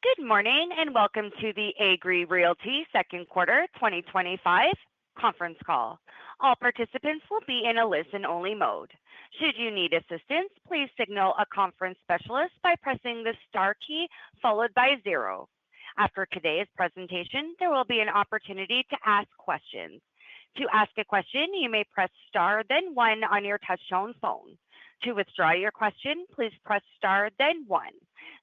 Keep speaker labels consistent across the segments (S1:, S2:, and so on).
S1: Good morning and welcome to the Agree Realty Second Quarter 2025 Conference Call. All participants will be in a listen-only mode. Should you need assistance, please signal a conference specialist by pressing the star key followed by 0. After today's presentation, there will be an opportunity to ask questions. To ask a question, you may press star, then 1 on your touch-tone phone. To withdraw your question, please press star, then 1.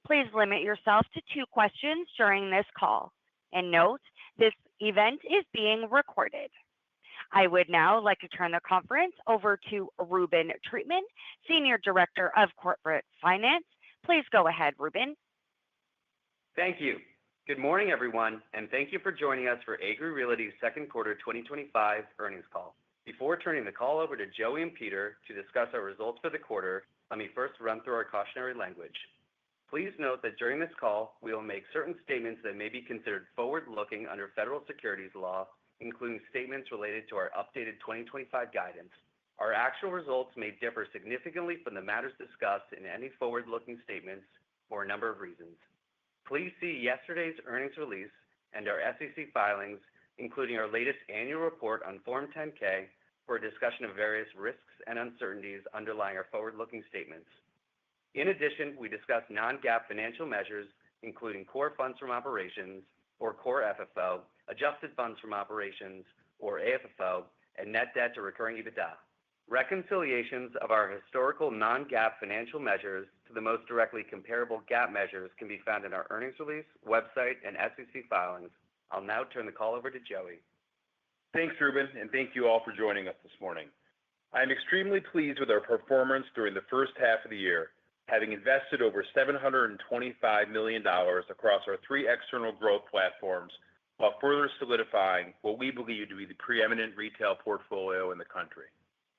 S1: Please limit yourself to 2 questions during this call. And note, this event is being recorded. I would now like to turn the conference over to Reuben Treatman, Senior Director of Corporate Finance. Please go ahead, Reuben.
S2: Thank you. Good morning, everyone, and thank you for joining us for Agree Realty's Second Quarter 2025 Earnings Call. Before turning the call over to Joey and Peter to discuss our results for the quarter, let me first run through our cautionary language. Please note that during this call, we will make certain statements that may be considered forward-looking under federal securities law, including statements related to our updated 2025 guidance. Our actual results may differ significantly from the matters discussed in any forward-looking statements for a number of reasons. Please see yesterday's earnings release and our SEC filings, including our latest annual report on Form 10-K, for a discussion of various risks and uncertainties underlying our forward-looking statements. In addition, we discuss non-GAAP financial measures, including core funds from operations, or core FFO, adjusted funds from operations, or AFFO, and net debt to recurring EBITDA. Reconciliations of our historical non-GAAP financial measures to the most directly comparable GAAP measures can be found in our earnings release, website, and SEC filings. I'll now turn the call over to Joey.
S3: Thanks, Reuben, and thank you all for joining us this morning. I am extremely pleased with our performance during the first half of the year, having invested over $725 million across our 3 external growth platforms, while further solidifying what we believe to be the preeminent retail portfolio in the country.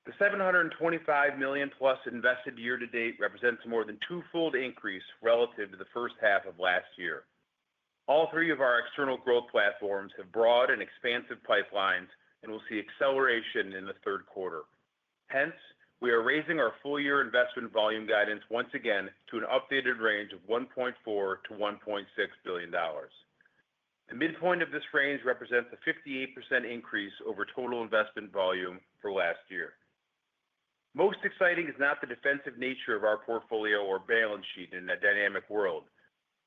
S3: The $725 million plus invested year to date represents a more than 2-fold increase relative to the first half of last year. All 3 of our external growth platforms have broad and expansive pipelines and will see acceleration in the third quarter. Hence, we are raising our full-year investment volume guidance once again to an updated range of $1.4 to $1.6 billion. The midpoint of this range represents a 58% increase over total investment volume for last year. Most exciting is not the defensive nature of our portfolio or balance sheet in a dynamic world.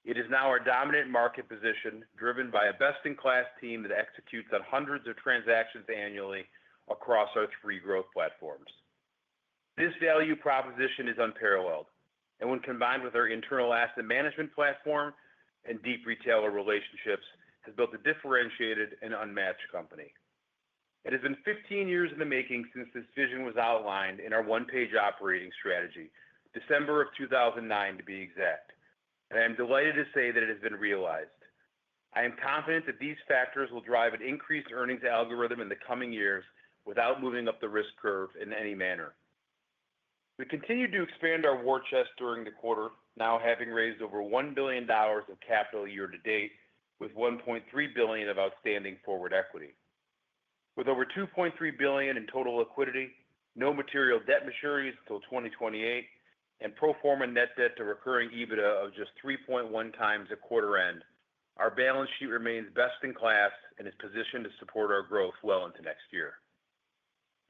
S3: It is now our dominant market position, driven by a best-in-class team that executes on hundreds of transactions annually across our 3 growth platforms. This value proposition is unparalleled, and when combined with our internal asset management platform and deep retailer relationships, has built a differentiated and unmatched company. It has been 15 years in the making since this vision was outlined in our one-page operating strategy, December of 2009 to be exact. And I am delighted to say that it has been realized. I am confident that these factors will drive an increased earnings algorithm in the coming years without moving up the risk curve in any manner. We continue to expand our war chest during the quarter, now having raised over $1 billion of capital year to date, with $1.3 billion of outstanding forward equity. With over $2.3 billion in total liquidity, no material debt maturities until 2028, and pro forma net debt to recurring EBITDA of just 3.1 times at quarter end, our balance sheet remains best in class and is positioned to support our growth well into next year.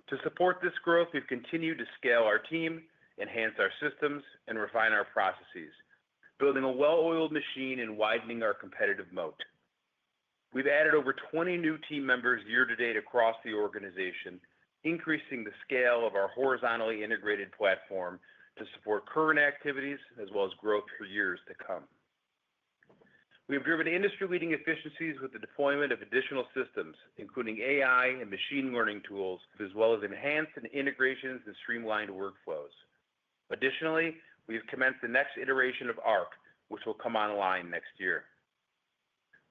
S3: To support this growth, we've continued to scale our team, enhance our systems, and refine our processes, building a well-oiled machine and widening our competitive moat. We've added over 20 new team members year to date across the organization, increasing the scale of our horizontally integrated platform to support current activities as well as growth for years to come. We have driven industry-leading efficiencies with the deployment of additional systems, including AI and machine learning tools, as well as enhanced integrations and streamlined workflows. Additionally, we have commenced the next iteration of ARC, which will come online next year.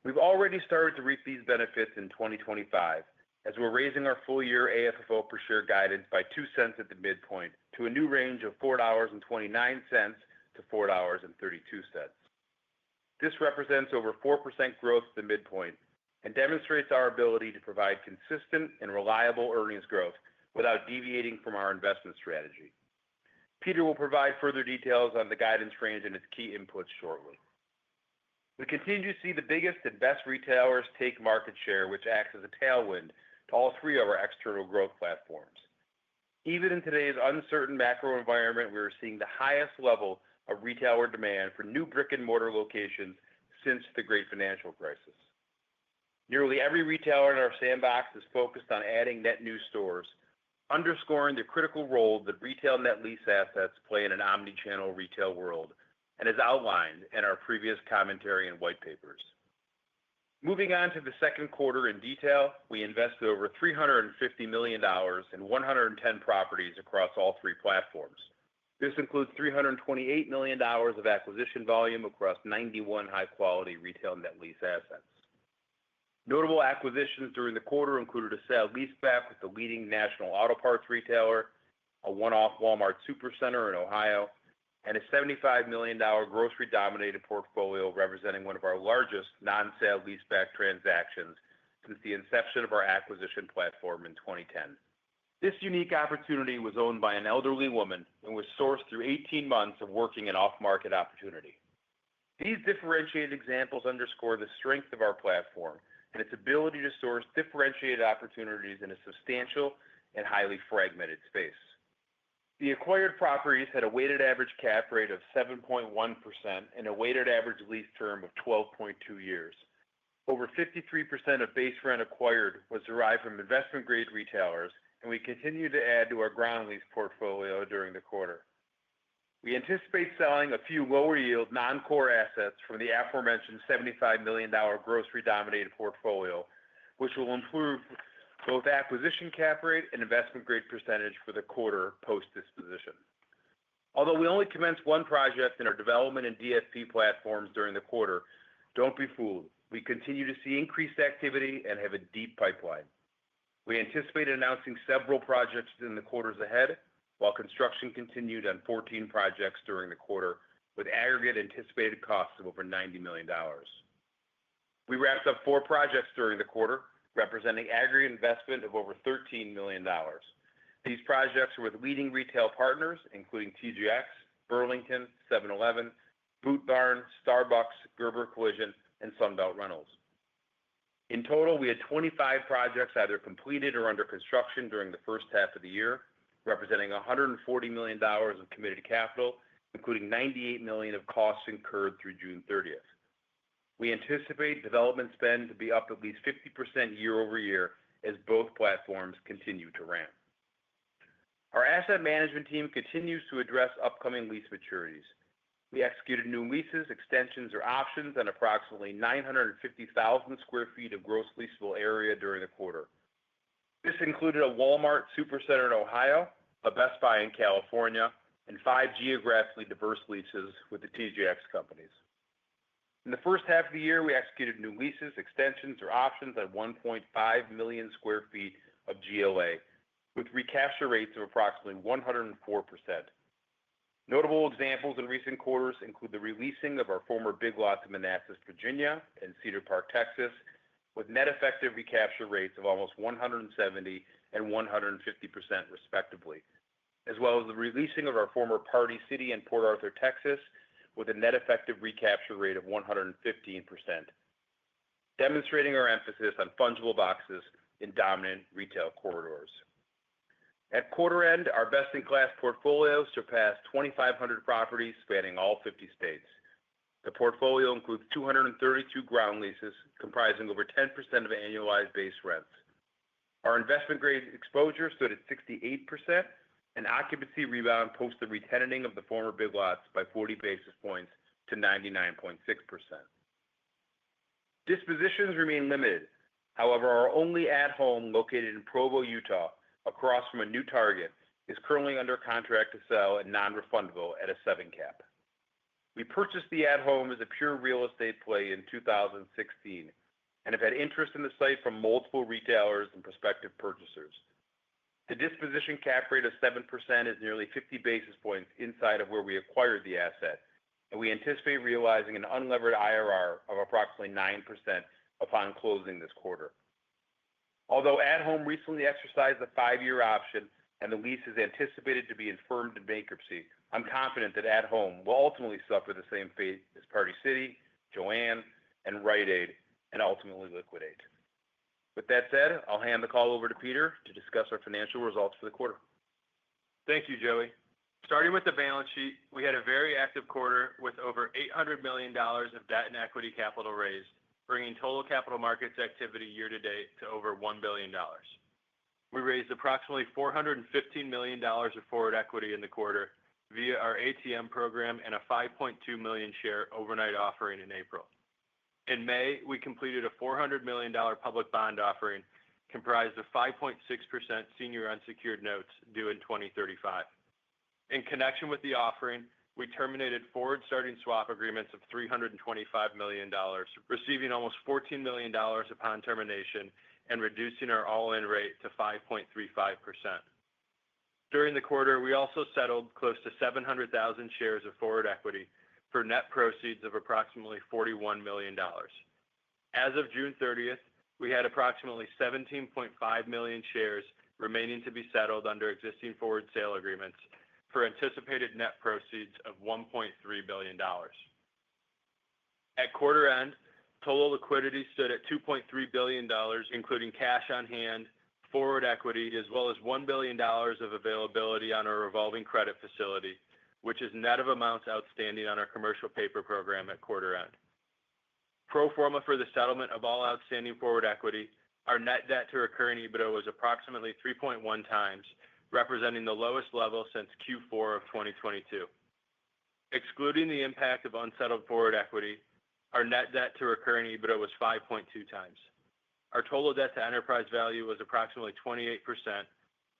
S3: We've already started to reap these benefits in 2025, as we're raising our full-year AFFO per share guidance by 2 cents at the midpoint to a new range of $4.29 to $4.32. This represents over 4% growth at the midpoint and demonstrates our ability to provide consistent and reliable earnings growth without deviating from our investment strategy. Peter will provide further details on the guidance range and its key inputs shortly. We continue to see the biggest and best retailers take market share, which acts as a tailwind to all three of our external growth platforms. Even in today's uncertain macro environment, we are seeing the highest level of retailer demand for new brick-and-mortar locations since the Great Financial Crisis. Nearly every retailer in our sandbox is focused on adding net new stores, underscoring the critical role that retail net lease assets play in an omnichannel retail world, and as outlined in our previous commentary and white papers. Moving on to the second quarter in detail, we invested over $350 million in 110 properties across all three platforms. This includes $328 million of acquisition volume across 91 high-quality retail net lease assets. Notable acquisitions during the quarter included a sale-leaseback with the leading national auto parts retailer, a one-off Walmart supercenter in Ohio, and a $75 million grocery-dominated portfolio representing one of our largest non-sale-leaseback transactions since the inception of our acquisition platform in 2010. This unique opportunity was owned by an elderly woman and was sourced through 18 months of working an off-market opportunity. These differentiated examples underscore the strength of our platform and its ability to source differentiated opportunities in a substantial and highly fragmented space. The acquired properties had a weighted average cap rate of 7.1% and a weighted average lease term of 12.2 years. Over 53% of base rent acquired was derived from investment-grade retailers, and we continue to add to our ground lease portfolio during the quarter. We anticipate selling a few lower-yield, non-core assets from the aforementioned $75 million grocery-dominated portfolio, which will improve both acquisition cap rate and investment-grade percentage for the quarter post-disposition. Although we only commenced one project in our development and DFP platforms during the quarter, don't be fooled. We continue to see increased activity and have a deep pipeline. We anticipate announcing several projects in the quarters ahead, while construction continued on 14 projects during the quarter, with aggregate anticipated costs of over $90 million. We wrapped up 4 projects during the quarter, representing aggregate investment of over $13 million. These projects are with leading retail partners, including TJX, Burlington, 7-Eleven, Boot Barn, Starbucks, Gerber Collision, and Sunbelt Rentals. In total, we had 25 projects either completed or under construction during the first half of the year, representing $140 million of committed capital, including $98 million of costs incurred through June 30th. We anticipate development spend to be up at least 50% year over year as both platforms continue to ramp. Our asset management team continues to address upcoming lease maturities. We executed new leases, extensions, or options on approximately 950,000 square feet of gross leasable area during the quarter. This included a Walmart supercenter in Ohio, a Best Buy in California, and 5 geographically diverse leases with the TJX companies. In the first half of the year, we executed new leases, extensions, or options on 1.5 million square feet of GLA, with recapture rates of approximately 104%. Notable examples in recent quarters include the releasing of our former Big Lots in Manassas, Virginia, and Cedar Park, Texas, with net effective recapture rates of almost 170 and 150% respectively, as well as the releasing of our former Party City in Port Arthur, Texas, with a net effective recapture rate of 115%, demonstrating our emphasis on fungible boxes in dominant retail corridors. At quarter end, our best-in-class portfolio surpassed 2,500 properties spanning all 50 states. The portfolio includes 232 ground leases, comprising over 10% of annualized base rents. Our investment-grade exposure stood at 68%, and occupancy rebound post the re-tenanting of the former Big Lots by 40 basis points to 99.6%. Dispositions remain limited. However, our only at-home located in Provo, Utah, across from a new target, is currently under contract to sell and non-refundable at a 7 cap. We purchased the at-home as a pure real estate play in 2016 and have had interest in the site from multiple retailers and prospective purchasers. The disposition cap rate of 7% is nearly 50 basis points inside of where we acquired the asset, and we anticipate realizing an unlevered IRR of approximately 9% upon closing this quarter. Although at-home recently exercised the 5-year option and the lease is anticipated to be infirmed in bankruptcy, I'm confident that at-home will ultimately suffer the same fate as Party City, Joann, Rite Aid, and ultimately liquidate. With that said, I'll hand the call over to Peter to discuss our financial results for the quarter.
S4: Thank you, Joey. Starting with the balance sheet, we had a very active quarter with over $800 million of debt and equity capital raised, bringing total capital markets activity year to date to over $1 billion. We raised approximately $415 million of forward equity in the quarter via our ATM program and a 5.2 million share overnight offering in April. In May, we completed a $400 million public bond offering comprised of 5.6% senior unsecured notes due in 2035. In connection with the offering, we terminated forward starting swap agreements of $325 million, receiving almost $14 million upon termination and reducing our all-in rate to 5.35%. During the quarter, we also settled close to 700,000 shares of forward equity for net proceeds of approximately $41 million. As of June 30th, we had approximately 17.5 million shares remaining to be settled under existing forward sale agreements for anticipated net proceeds of $1.3 billion. At quarter end, total liquidity stood at $2.3 billion, including cash on hand, forward equity, as well as $1 billion of availability on our revolving credit facility, which is net of amounts outstanding on our commercial paper program at quarter end. Pro forma for the settlement of all outstanding forward equity, our net debt to recurring EBITDA was approximately 3.1 times, representing the lowest level since Q4 of 2022. Excluding the impact of unsettled forward equity, our net debt to recurring EBITDA was 5.2 times. Our total debt to enterprise value was approximately 28%,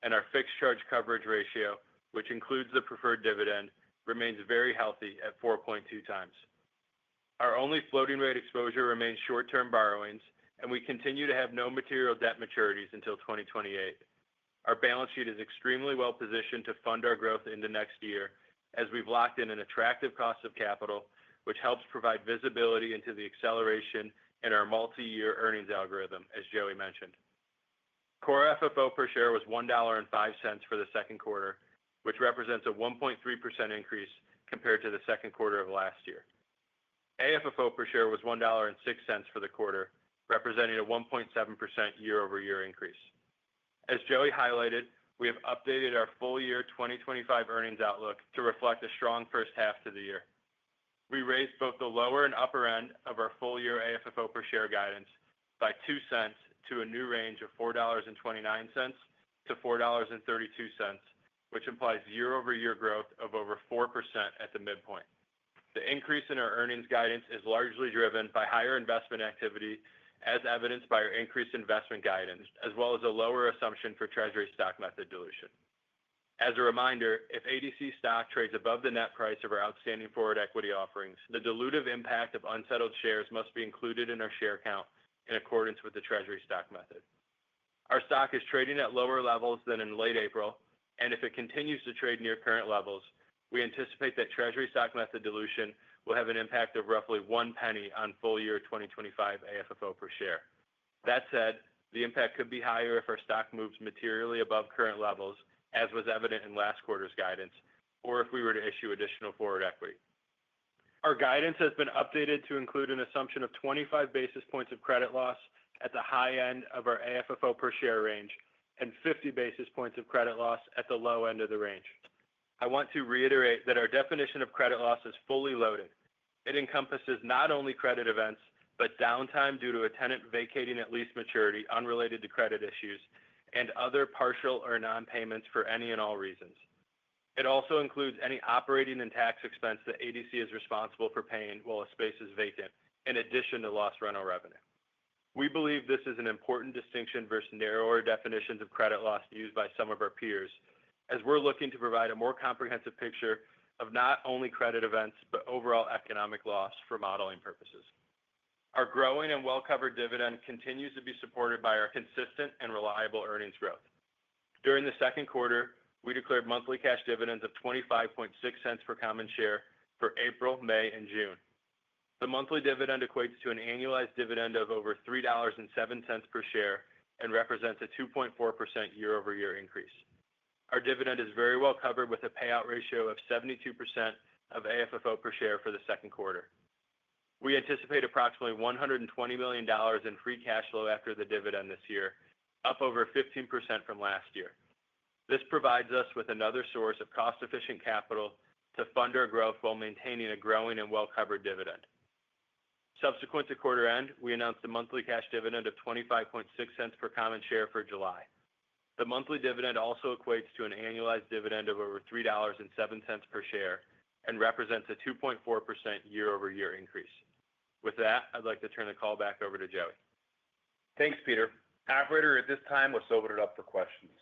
S4: and our fixed charge coverage ratio, which includes the preferred dividend, remains very healthy at 4.2 times. Our only floating rate exposure remains short-term borrowings, and we continue to have no material debt maturities until 2028. Our balance sheet is extremely well positioned to fund our growth into next year, as we've locked in an attractive cost of capital, which helps provide visibility into the acceleration in our multi-year earnings algorithm, as Joey mentioned. Core FFO per share was $1.05 for the second quarter, which represents a 1.3% increase compared to the second quarter of last year. AFFO per share was $1.06 for the quarter, representing a 1.7% year-over-year increase. As Joey highlighted, we have updated our full year 2025 earnings outlook to reflect a strong first half to the year. We raised both the lower and upper end of our full year AFFO per share guidance by 2 cents to a new range of $4.29 to $4.32, which implies year-over-year growth of over 4% at the midpoint. The increase in our earnings guidance is largely driven by higher investment activity, as evidenced by our increased investment guidance, as well as a lower assumption for Treasury stock method dilution. As a reminder, if ADC stock trades above the net price of our outstanding forward equity offerings, the dilutive impact of unsettled shares must be included in our share count in accordance with the Treasury stock method. Our stock is trading at lower levels than in late April, and if it continues to trade near current levels, we anticipate that Treasury stock method dilution will have an impact of roughly 1 penny on full year 2025 AFFO per share. That said, the impact could be higher if our stock moves materially above current levels, as was evident in last quarter's guidance, or if we were to issue additional forward equity. Our guidance has been updated to include an assumption of 25 basis points of credit loss at the high end of our AFFO per share range and 50 basis points of credit loss at the low end of the range. I want to reiterate that our definition of credit loss is fully loaded. It encompasses not only credit events, but downtime due to a tenant vacating at lease maturity unrelated to credit issues, and other partial or non-payments for any and all reasons. It also includes any operating and tax expense that ADC is responsible for paying while a space is vacant, in addition to lost rental revenue. We believe this is an important distinction versus narrower definitions of credit loss used by some of our peers, as we're looking to provide a more comprehensive picture of not only credit events, but overall economic loss for modeling purposes. Our growing and well-covered dividend continues to be supported by our consistent and reliable earnings growth. During the second quarter, we declared monthly cash dividends of 25.6 cents per common share for April, May, and June. The monthly dividend equates to an annualized dividend of over $3.07 per share and represents a 2.4% year-over-year increase. Our dividend is very well covered with a payout ratio of 72% of AFFO per share for the second quarter. We anticipate approximately $120 million in free cash flow after the dividend this year, up over 15% from last year. This provides us with another source of cost-efficient capital to fund our growth while maintaining a growing and well-covered dividend. Subsequent to quarter end, we announced a monthly cash dividend of 25.6 cents per common share for July. The monthly dividend also equates to an annualized dividend of over $3.07 per share and represents a 2.4% year-over-year increase. With that, I'd like to turn the call back over to Joey.
S3: Thanks, Peter. Operator, at this time, let's open it up for questions.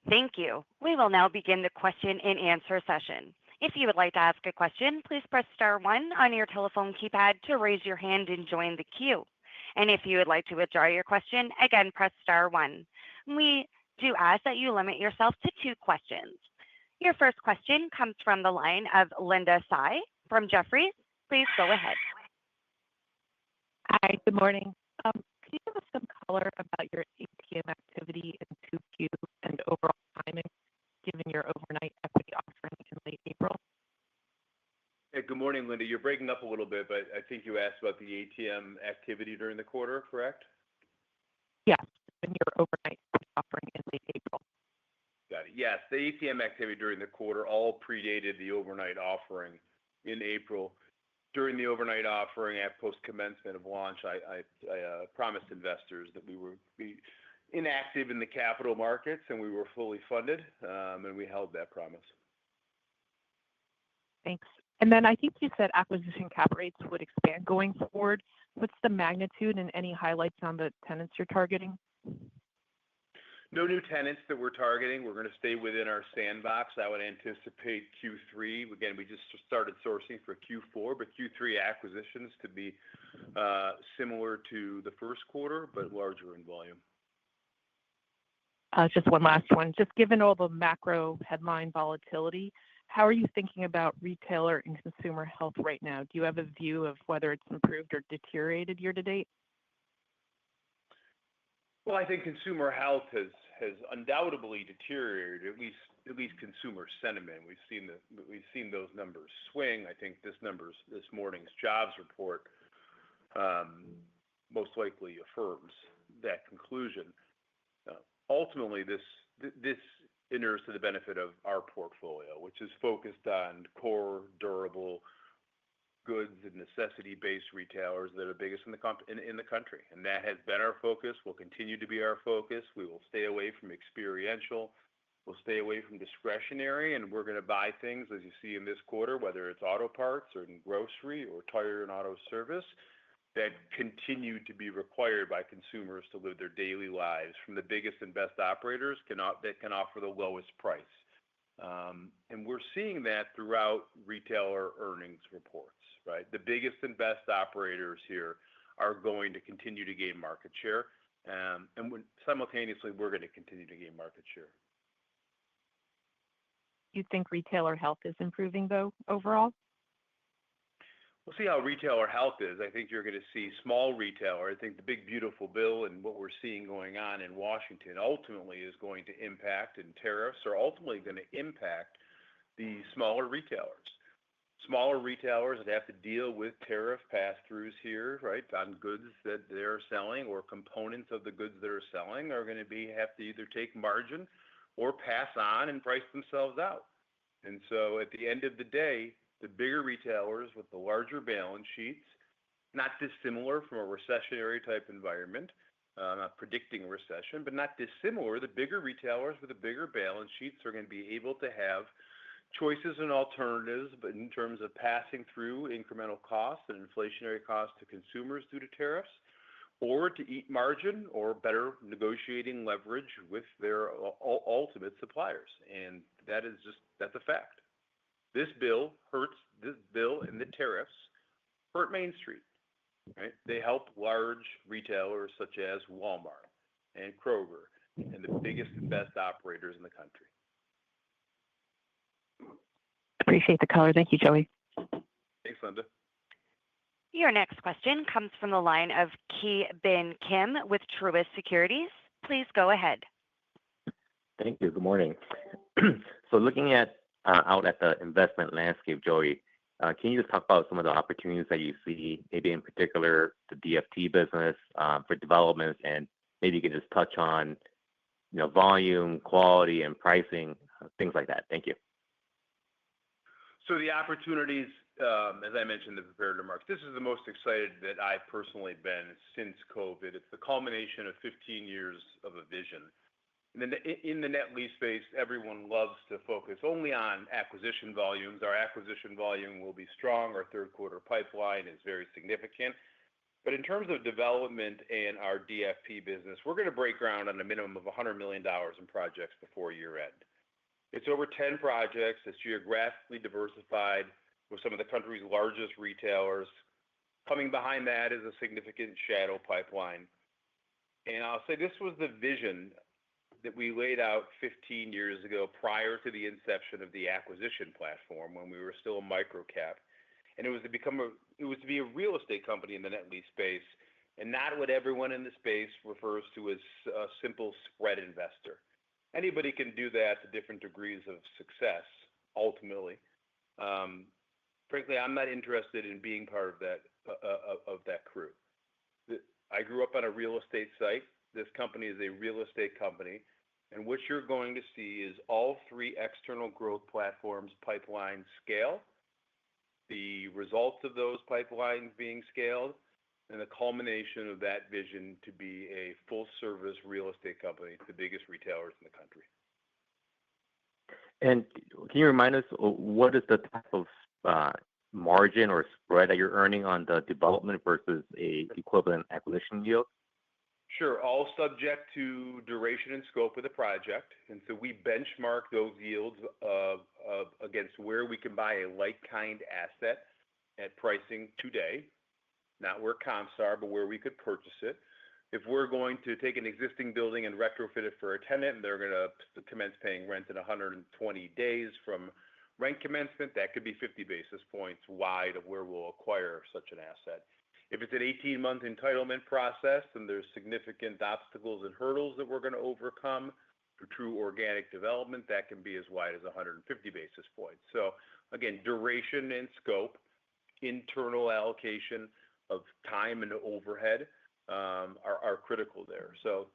S1: Thank you. We will now begin the question and answer session. If you would like to ask a question, please press star one on your telephone keypad to raise your hand and join the queue. And if you would like to withdraw your question, again, press star one. We do ask that you limit yourself to 2 questions. Your first question comes from the line of Linda Tsai from Jefferies. Please go ahead.
S5: Hi, good morning. Can you give us some color about your ATM activity in 2Q and overall timing, given your overnight equity offering in late April?
S3: Hey, good morning, Linda. You're breaking up a little bit, but I think you asked about the ATM activity during the quarter, correct?
S5: Yes, and your overnight equity offering in late April.
S3: Got it. Yes, the ATM activity during the quarter all predated the overnight offering in April. During the overnight offering at post-commencement of launch, I promised investors that we would be inactive in the capital markets and we were fully funded, and we held that promise.
S5: Thanks. And then I think you said acquisition cap rates would expand going forward. What's the magnitude and any highlights on the tenants you're targeting?
S3: No new tenants that we're targeting. We're going to stay within our sandbox. I would anticipate Q3. Again, we just started sourcing for Q4, but Q3 acquisitions to be similar to the first quarter, but larger in volume.
S5: Just one last one. Just given all the macro headline volatility, how are you thinking about retailer and consumer health right now? Do you have a view of whether it's improved or deteriorated year to date?
S3: Well, I think consumer health has undoubtedly deteriorated, at least consumer sentiment. We've seen those numbers swing. I think this morning's jobs report most likely affirms that conclusion. Ultimately, this inures to the benefit of our portfolio, which is focused on core, durable goods and necessity-based retailers that are biggest in the country. And that has been our focus, will continue to be our focus. We will stay away from experiential. We'll stay away from discretionary, and we're going to buy things, as you see in this quarter, whether it's auto parts or in grocery or tire and auto service, that continue to be required by consumers to live their daily lives from the biggest and best operators that can offer the lowest price. And we're seeing that throughout retailer earnings reports, right? The biggest and best operators here are going to continue to gain market share. And simultaneously, we're going to continue to gain market share.
S5: You think retailer health is improving, though, overall?
S3: We'll see how retailer health is. I think you're going to see small retailer. I think the big, beautiful bill and what we're seeing going on in Washington ultimately is going to impact, and tariffs are ultimately going to impact the smaller retailers. Smaller retailers that have to deal with tariff pass-throughs here, right, on goods that they're selling or components of the goods that are selling are going to have to either take margin or pass on and price themselves out. And so at the end of the day, the bigger retailers with the larger balance sheets, not dissimilar from a recessionary type environment, not predicting a recession, but not dissimilar, the bigger retailers with the bigger balance sheets are going to be able to have choices and alternatives, but in terms of passing through incremental costs and inflationary costs to consumers due to tariffs, or to eat margin or better negotiating leverage with their ultimate suppliers. And that's a fact. This bill and the tariffs hurt Main Street, right? They help large retailers such as Walmart and Kroger and the biggest and best operators in the country.
S5: Appreciate the color. Thank you, Joey.
S3: Thanks, Linda.
S1: Your next question comes from the line of Ki Bin Kim with Truist Securities. Please go ahead.
S6: Thank you. Good morning. So looking out at the investment landscape, Joey, Can you just talk about some of the opportunities that you see, maybe in particular the DFT business for developments, and maybe you can just touch on, volume, quality, and pricing, things like that. Thank you.
S3: So the opportunities, as I mentioned in the prepared remarks, this is the most excited that I've personally been since COVID. It's the culmination of 15 years of a vision. And then in the net lease space, everyone loves to focus only on acquisition volumes. Our acquisition volume will be strong. Our third quarter pipeline is very significant. But in terms of development and our DFP business, we're going to break ground on a minimum of $100 million in projects before year end. It's over 10 projects. It's geographically diversified with some of the country's largest retailers. Coming behind that is a significant shadow pipeline. And I'll say this was the vision that we laid out 15 years ago prior to the inception of the acquisition platform when we were still a micro cap. And it was to be a real estate company in the net lease space and not what everyone in the space refers to as a simple spread investor. Anybody can do that to different degrees of success, ultimately. Frankly, I'm not interested in being part of that crew. I grew up on a real estate site. This company is a real estate company. And what you're going to see is all three external growth platforms pipeline scale, the results of those pipelines being scaled, and the culmination of that vision to be a full-service real estate company, the biggest retailers in the country.
S6: And can you remind us what is the type of margin or spread that you're earning on the development versus a equivalent acquisition yield?
S3: Sure, all subject to duration and scope of the project. And so we benchmark those yields against where we can buy a like-kind asset at pricing today, not where comps are, but where we could purchase it. If we're going to take an existing building and retrofit it for a tenant, and they're going to commence paying rent in 120 days from rent commencement, that could be 50 basis points wide of where we'll acquire such an asset. If it's an 18-month entitlement process and there's significant obstacles and hurdles that we're going to overcome for true organic development, that can be as wide as 150 basis points. So again, duration and scope, internal allocation of time and overhead are critical there. So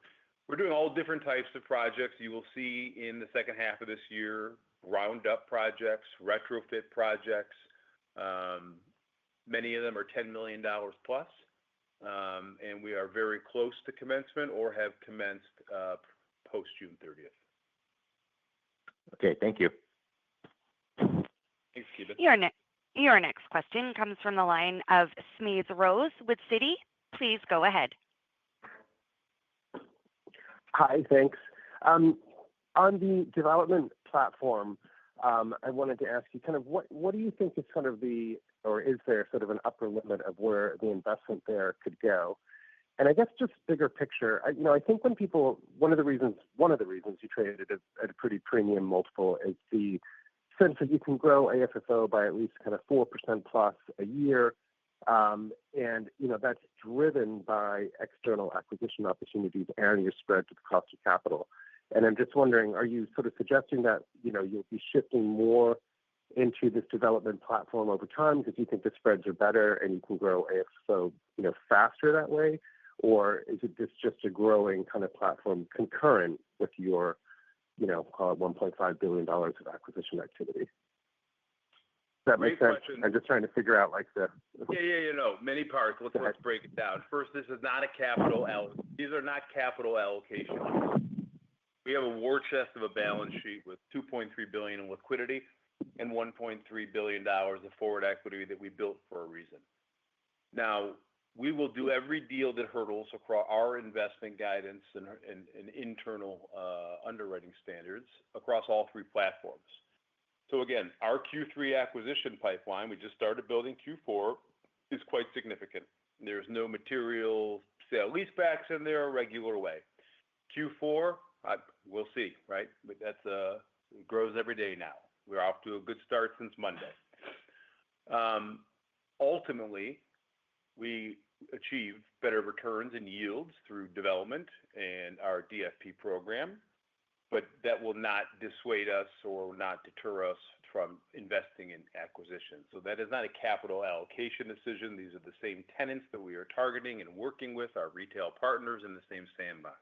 S3: we're doing all different types of projects. You will see in the second half of this year, ground up projects, retrofit projects. Many of them are $10 million plus, and we are very close to commencement or have commenced post June 30th.
S6: Okay, thank you.
S3: Thanks, Keeban.
S1: Your next question comes from the line of Smedes Rose with Citi. Please go ahead.
S7: Hi, thanks. On the development platform, I wanted to ask you kind of what do you think is kind of or is there sort of an upper limit of where the investment there could go? And I guess just bigger picture, I think one of the reasons you traded at a pretty premium multiple is the sense that you can grow AFFO by at least kind of 4% plus a year. And, that's driven by external acquisition opportunities and your spread to the cost of capital. And I'm just wondering, are you sort of suggesting that, you'll be shifting more into this development platform over time because you think the spreads are better and you can grow AFFO, faster that way? Or is it just a growing kind of platform concurrent with your, call it $1.5 billion of acquisition activity? Does that make sense?
S3: Question.
S7: I'm just trying to figure out
S3: many parts. Let's break it down. First, these are not capital allocations. We have a war chest of a balance sheet with $2.3 billion in liquidity and $1.3 billion of forward equity that we built for a reason. Now, we will do every deal that hurdles across our investment guidance and internal underwriting standards across all three platforms. So again, our Q3 acquisition pipeline, we just started building Q4, is quite significant. There's no material sale leasebacks in there a regular way. Q4, we'll see, right? But it grows every day now. We're off to a good start since Monday. Ultimately, we achieve better returns and yields through development and our DFP program, but that will not dissuade us or not deter us from investing in acquisitions. So that is not a capital allocation decision. These are the same tenants that we are targeting and working with, our retail partners in the same sandbox.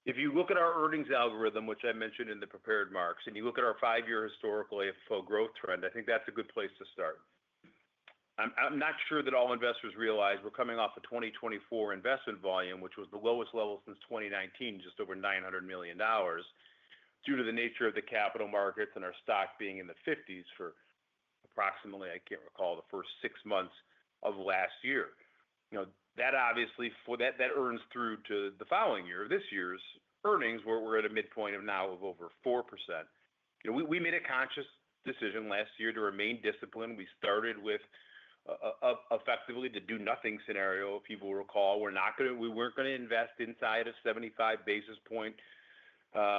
S3: If you look at our earnings algorithm, which I mentioned in the prepared remarks, and you look at our 5-year historical AFFO growth trend, I think that's a good place to start. I'm not sure that all investors realize we're coming off a 2024 investment volume, which was the lowest level since 2019, just over $900 million, due to the nature of the capital markets and our stock being in the 50s for approximately, I can't recall, the first 6 months of last year. That obviously that earns through to the following year. This year's earnings, we're at a midpoint of now of over 4%. We made a conscious decision last year to remain disciplined. We started with effectively the do nothing scenario. If people recall, we weren't going to invest inside of 75 basis point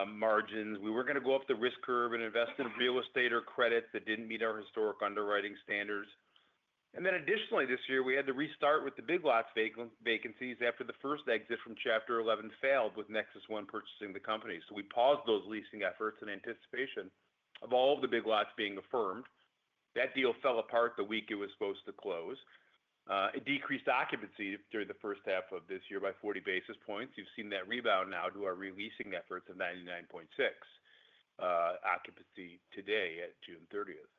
S3: margins. We weren't going to go up the risk curve and invest in real estate or credits that didn't meet our historic underwriting standards. And then additionally, this year, we had to restart with the Big Lots vacancies after the first exit from Chapter 11 failed with Nexus One purchasing the company. So we paused those leasing efforts in anticipation of all of the Big Lots being affirmed. That deal fell apart the week it was supposed to close. It decreased occupancy during the first half of this year by 40 basis points. You've seen that rebound now to our releasing efforts of 99.6 occupancy today at June 30th.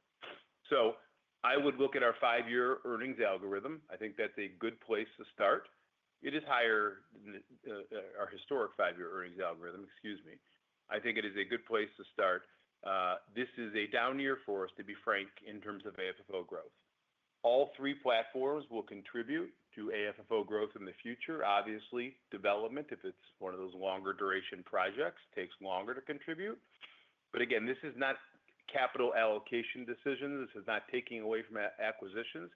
S3: So I would look at our 5-year earnings algorithm. I think that's a good place to start. It is higher than our historic 5-year earnings algorithm, excuse me. I think it is a good place to start. This is a down year for us, to be frank, in terms of AFFO growth. All 3 platforms will contribute to AFFO growth in the future. Obviously, development, if it's one of those longer duration projects, takes longer to contribute. But again, this is not capital allocation decisions. This is not taking away from acquisitions.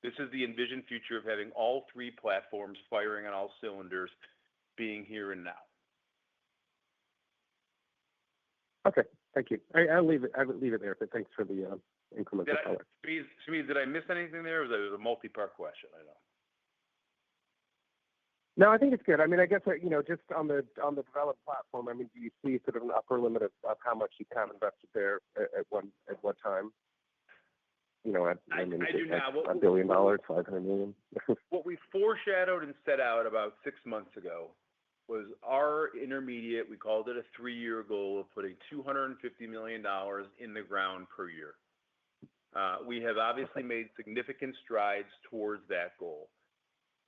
S3: This is the envisioned future of having all 3 platforms firing on all cylinders, being here and now.
S7: Okay, thank you. I'll leave it there, but thanks for the incremental color.
S3: Smeeze, did I miss anything there? Or was it a multi-part question? I know.
S7: No, I think it's good. I mean, I guess just on the developed platform. I mean, do you see sort of an upper limit of how much you can invest there at what time?
S3: I do now.
S7: $1 billion, $500 million.
S3: What we foreshadowed and set out about 6 months ago was our intermediate. We called it a 3-year goal of putting $250 million in the ground per year. We have obviously made significant strides towards that goal.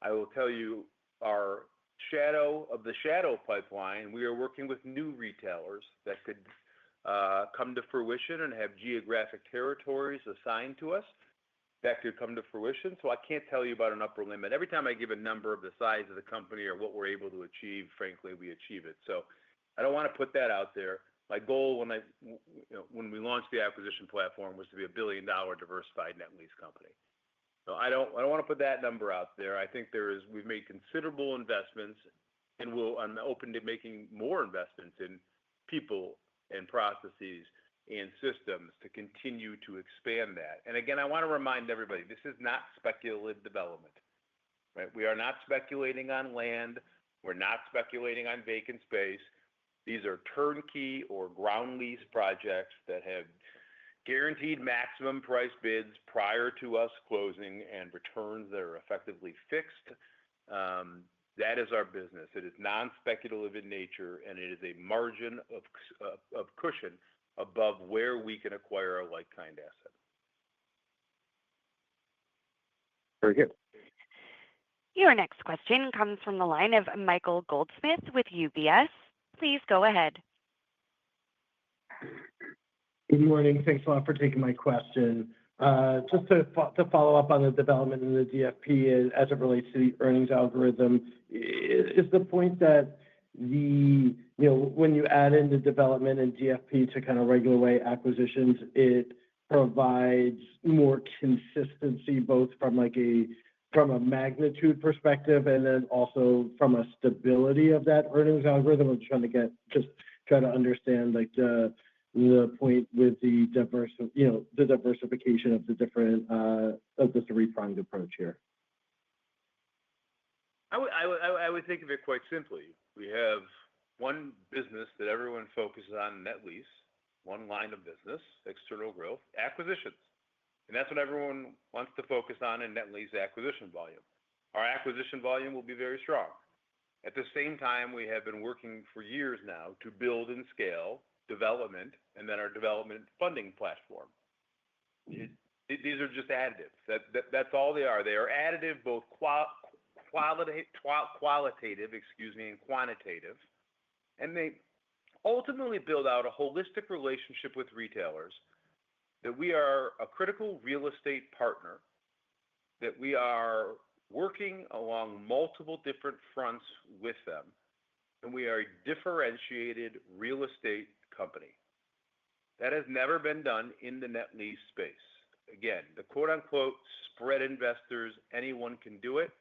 S3: I will tell you, our shadow pipeline, we are working with new retailers that could come to fruition and have geographic territories assigned to us that could come to fruition. So I can't tell you about an upper limit. Every time I give a number of the size of the company or what we're able to achieve, frankly, we achieve it. So I don't want to put that out there. My goal when we launched the acquisition platform was to be a $1 billion diversified net lease company. So I don't want to put that number out there. I think we've made considerable investments, and I'm open to making more investments in people and processes and systems to continue to expand that. And again, I want to remind everybody, this is not speculative development, right? We are not speculating on land. We're not speculating on vacant space. These are turnkey or ground lease projects that have guaranteed maximum price bids prior to us closing and returns that are effectively fixed. That is our business. It is non-speculative in nature, and it is a margin of cushion above where we can acquire a like-kind asset.
S7: Very good.
S1: Your next question comes from the line of Michael Goldsmith with UBS. Please go ahead.
S8: Good morning. Thanks a lot for taking my question. Just to follow up on the development in the DFP as it relates to the earnings algorithm, is the point that when you add in the development and DFP to kind of regular way acquisitions, it provides more consistency both from a magnitude perspective and then also from a stability of that earnings algorithm? I'm trying to understand the point with the diversification of the different of the 3-pronged approach here.
S3: I would think of it quite simply. We have one business that everyone focuses on, net lease, one line of business, external growth, acquisitions. And that's what everyone wants to focus on in net lease acquisition volume. Our acquisition volume will be very strong. At the same time, we have been working for years now to build and scale development and then our development funding platform. These are just additives. That's all they are. They are additive, both qualitative, and quantitative. And they ultimately build out a holistic relationship with retailers that we are a critical real estate partner, that we are working along multiple different fronts with them, and we are a differentiated real estate company. That has never been done in the net lease space. Again, the quote-unquote spread investors, anyone can do it.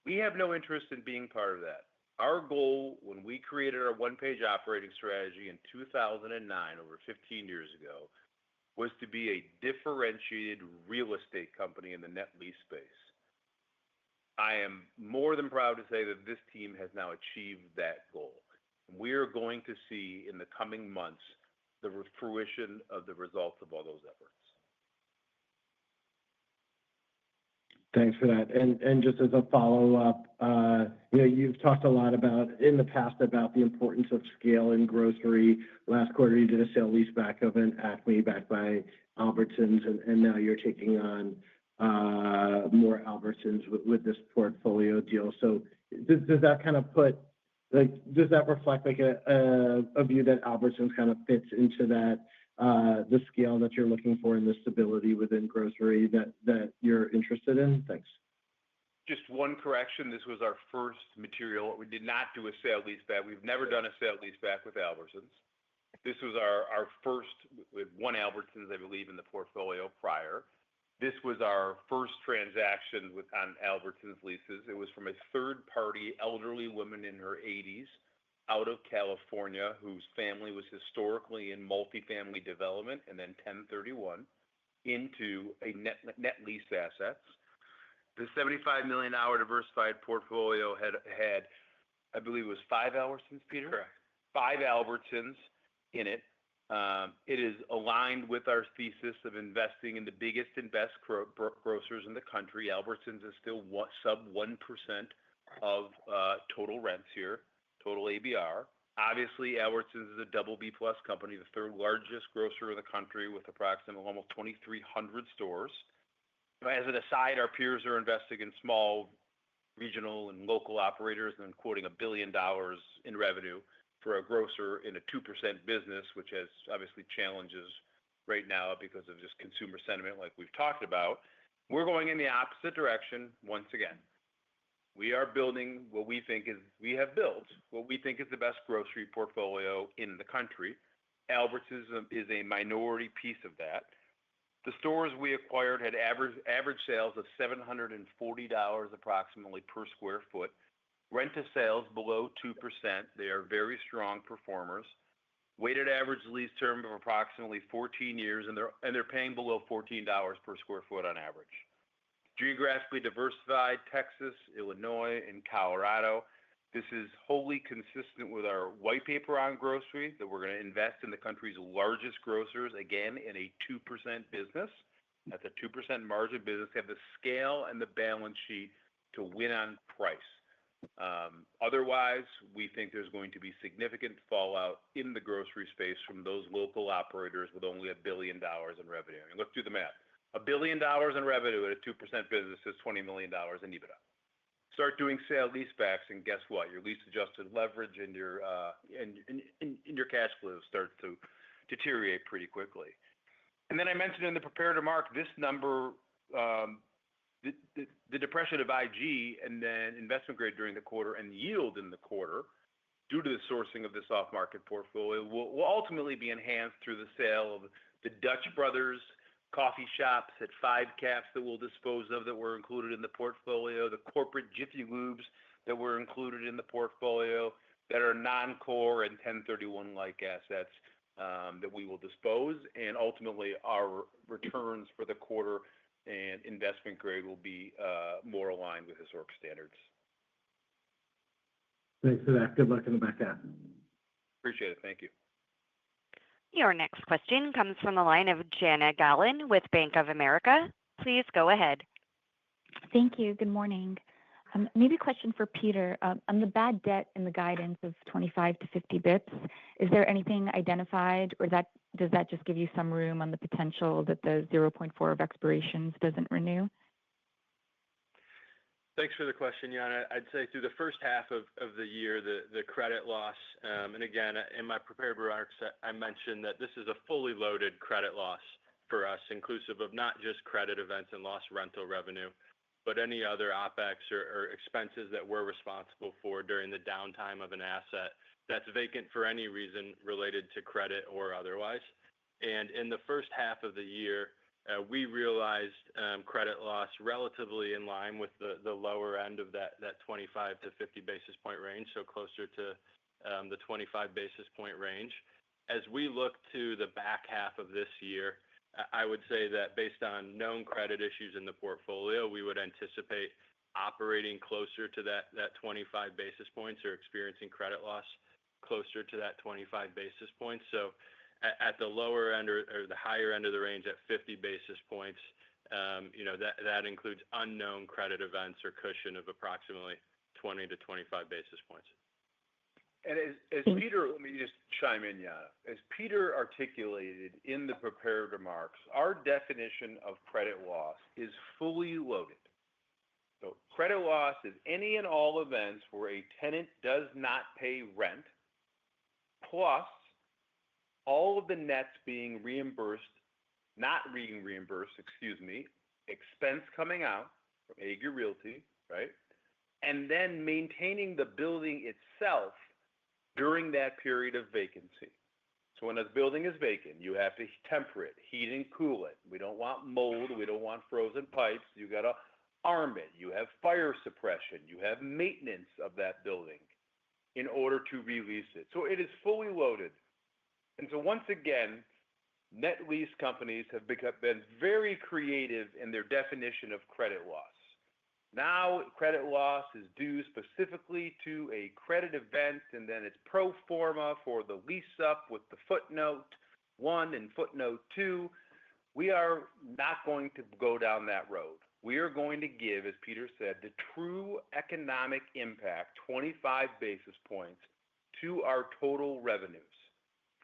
S3: We have no interest in being part of that. Our goal when we created our one-page operating strategy in 2009, over 15 years ago, was to be a differentiated real estate company in the net lease space. I am more than proud to say that this team has now achieved that goal. We are going to see in the coming months the fruition of the results of all those efforts.
S8: Thanks for that. And just as a follow-up, you've talked a lot in the past about the importance of scale in grocery. Last quarter, you did a sale leaseback of an Acme backed by Albertsons, and now you're taking on more Albertsons with this portfolio deal. So does that kind of does that reflect like a view that Albertsons kind of fits into that the scale that you're looking for and the stability within grocery that you're interested in? Thanks.
S3: Just one correction. This was our first material. We did not do a sale leaseback. We've never done a sale leaseback with Albertsons. This was our first with one Albertsons, I believe, in the portfolio prior. This was our first transaction on Albertsons leases. It was from a third-party elderly woman in her 80s out of California whose family was historically in multifamily development and then 1031 into a net lease assets. The $75 million diversified portfolio had, I believe it was 5 Albertsons, Peter?
S4: Correct.
S3: 5 Albertsons in it. It is aligned with our thesis of investing in the biggest and best grocers in the country. Albertsons is still sub 1% of total rents here, total ABR. Obviously, Albertsons is a double B plus company, the third largest grocer in the country with approximately almost 2,300 stores. As an aside, our peers are investing in small regional and local operators and quoting $1 billion in revenue for a grocer in a 2% business, which has obviously challenges right now because of just consumer sentiment like we've talked about. We're going in the opposite direction once again. We are building what we think is the best grocery portfolio in the country. Albertsons is a minority piece of that. The stores we acquired had average sales of $740 approximately per square foot. Rent to sales below 2%. They are very strong performers. Weighted average lease term of approximately 14 years, and they're paying below $14 per square foot on average. Geographically diversified: Texas, Illinois, and Colorado. This is wholly consistent with our white paper on grocery that we're going to invest in the country's largest grocers, again, in a 2% business. That's a 2% margin business. Have the scale and the balance sheet to win on price. Otherwise, we think there's going to be significant fallout in the grocery space from those local operators with only $1 billion in revenue. And look through the math. $1 billion in revenue at a 2% business is $20 million in EBITDA. Start doing sale leasebacks, and guess what? Your lease-adjusted leverage and your cash flow starts to deteriorate pretty quickly. And then I mentioned in the prepared remark this number. The depression of IG and then investment grade during the quarter and yield in the quarter due to the sourcing of this off-market portfolio will ultimately be enhanced through the sale of the Dutch Brothers coffee shops at 5 caps that we'll dispose of that were included in the portfolio, the corporate Jiffy Lubes that were included in the portfolio that are non-core and 1031-like assets that we will dispose, and ultimately our returns for the quarter and investment grade will be more aligned with historic standards.
S8: Thanks for that. Good luck in the back half.
S3: Appreciate it. Thank you.
S1: Your next question comes from the line of Jana Gallen with Bank of America. Please go ahead.
S9: Thank you. Good morning. Maybe a question for Peter. On the bad debt and the guidance of 25 to 50 basis points, is there anything identified, or does that just give you some room on the potential that the 0.4 of expirations doesn't renew?
S4: Thanks for the question, Yana. I'd say through the first half of the year, the credit loss, and again, in my prepared remarks, I mentioned that this is a fully loaded credit loss for us, inclusive of not just credit events and lost rental revenue, but any other OpEx or expenses that we're responsible for during the downtime of an asset that's vacant for any reason related to credit or otherwise. And in the first half of the year, we realized credit loss relatively in line with the lower end of that 25 to 50 basis point range, so closer to the 25 basis point range. As we look to the back half of this year, I would say that based on known credit issues in the portfolio, we would anticipate operating closer to that 25 basis points or experiencing credit loss closer to that 25 basis points. So at the lower end or the higher end of the range at 50 basis points, that includes unknown credit events or cushion of approximately 20 to 25 basis points.
S3: And as Peter, let me just chime in, Yana. As Peter articulated in the prepared remarks, our definition of credit loss is fully loaded. So credit loss is any and all events where a tenant does not pay rent, plus all of the nets being reimbursed, expense coming out from Agree Realty, right? And then maintaining the building itself during that period of vacancy. So when a building is vacant, you have to temper it, heat and cool it. We don't want mold. We don't want frozen pipes. You got to arm it. You have fire suppression. You have maintenance of that building in order to release it. So it is fully loaded. And so once again, net lease companies have been very creative in their definition of credit loss. Now, credit loss is due specifically to a credit event, and then it's pro forma for the lease up with the footnote 1 and footnote 2. We are not going to go down that road. We are going to give, as Peter said, the true economic impact, 25 basis points, to our total revenues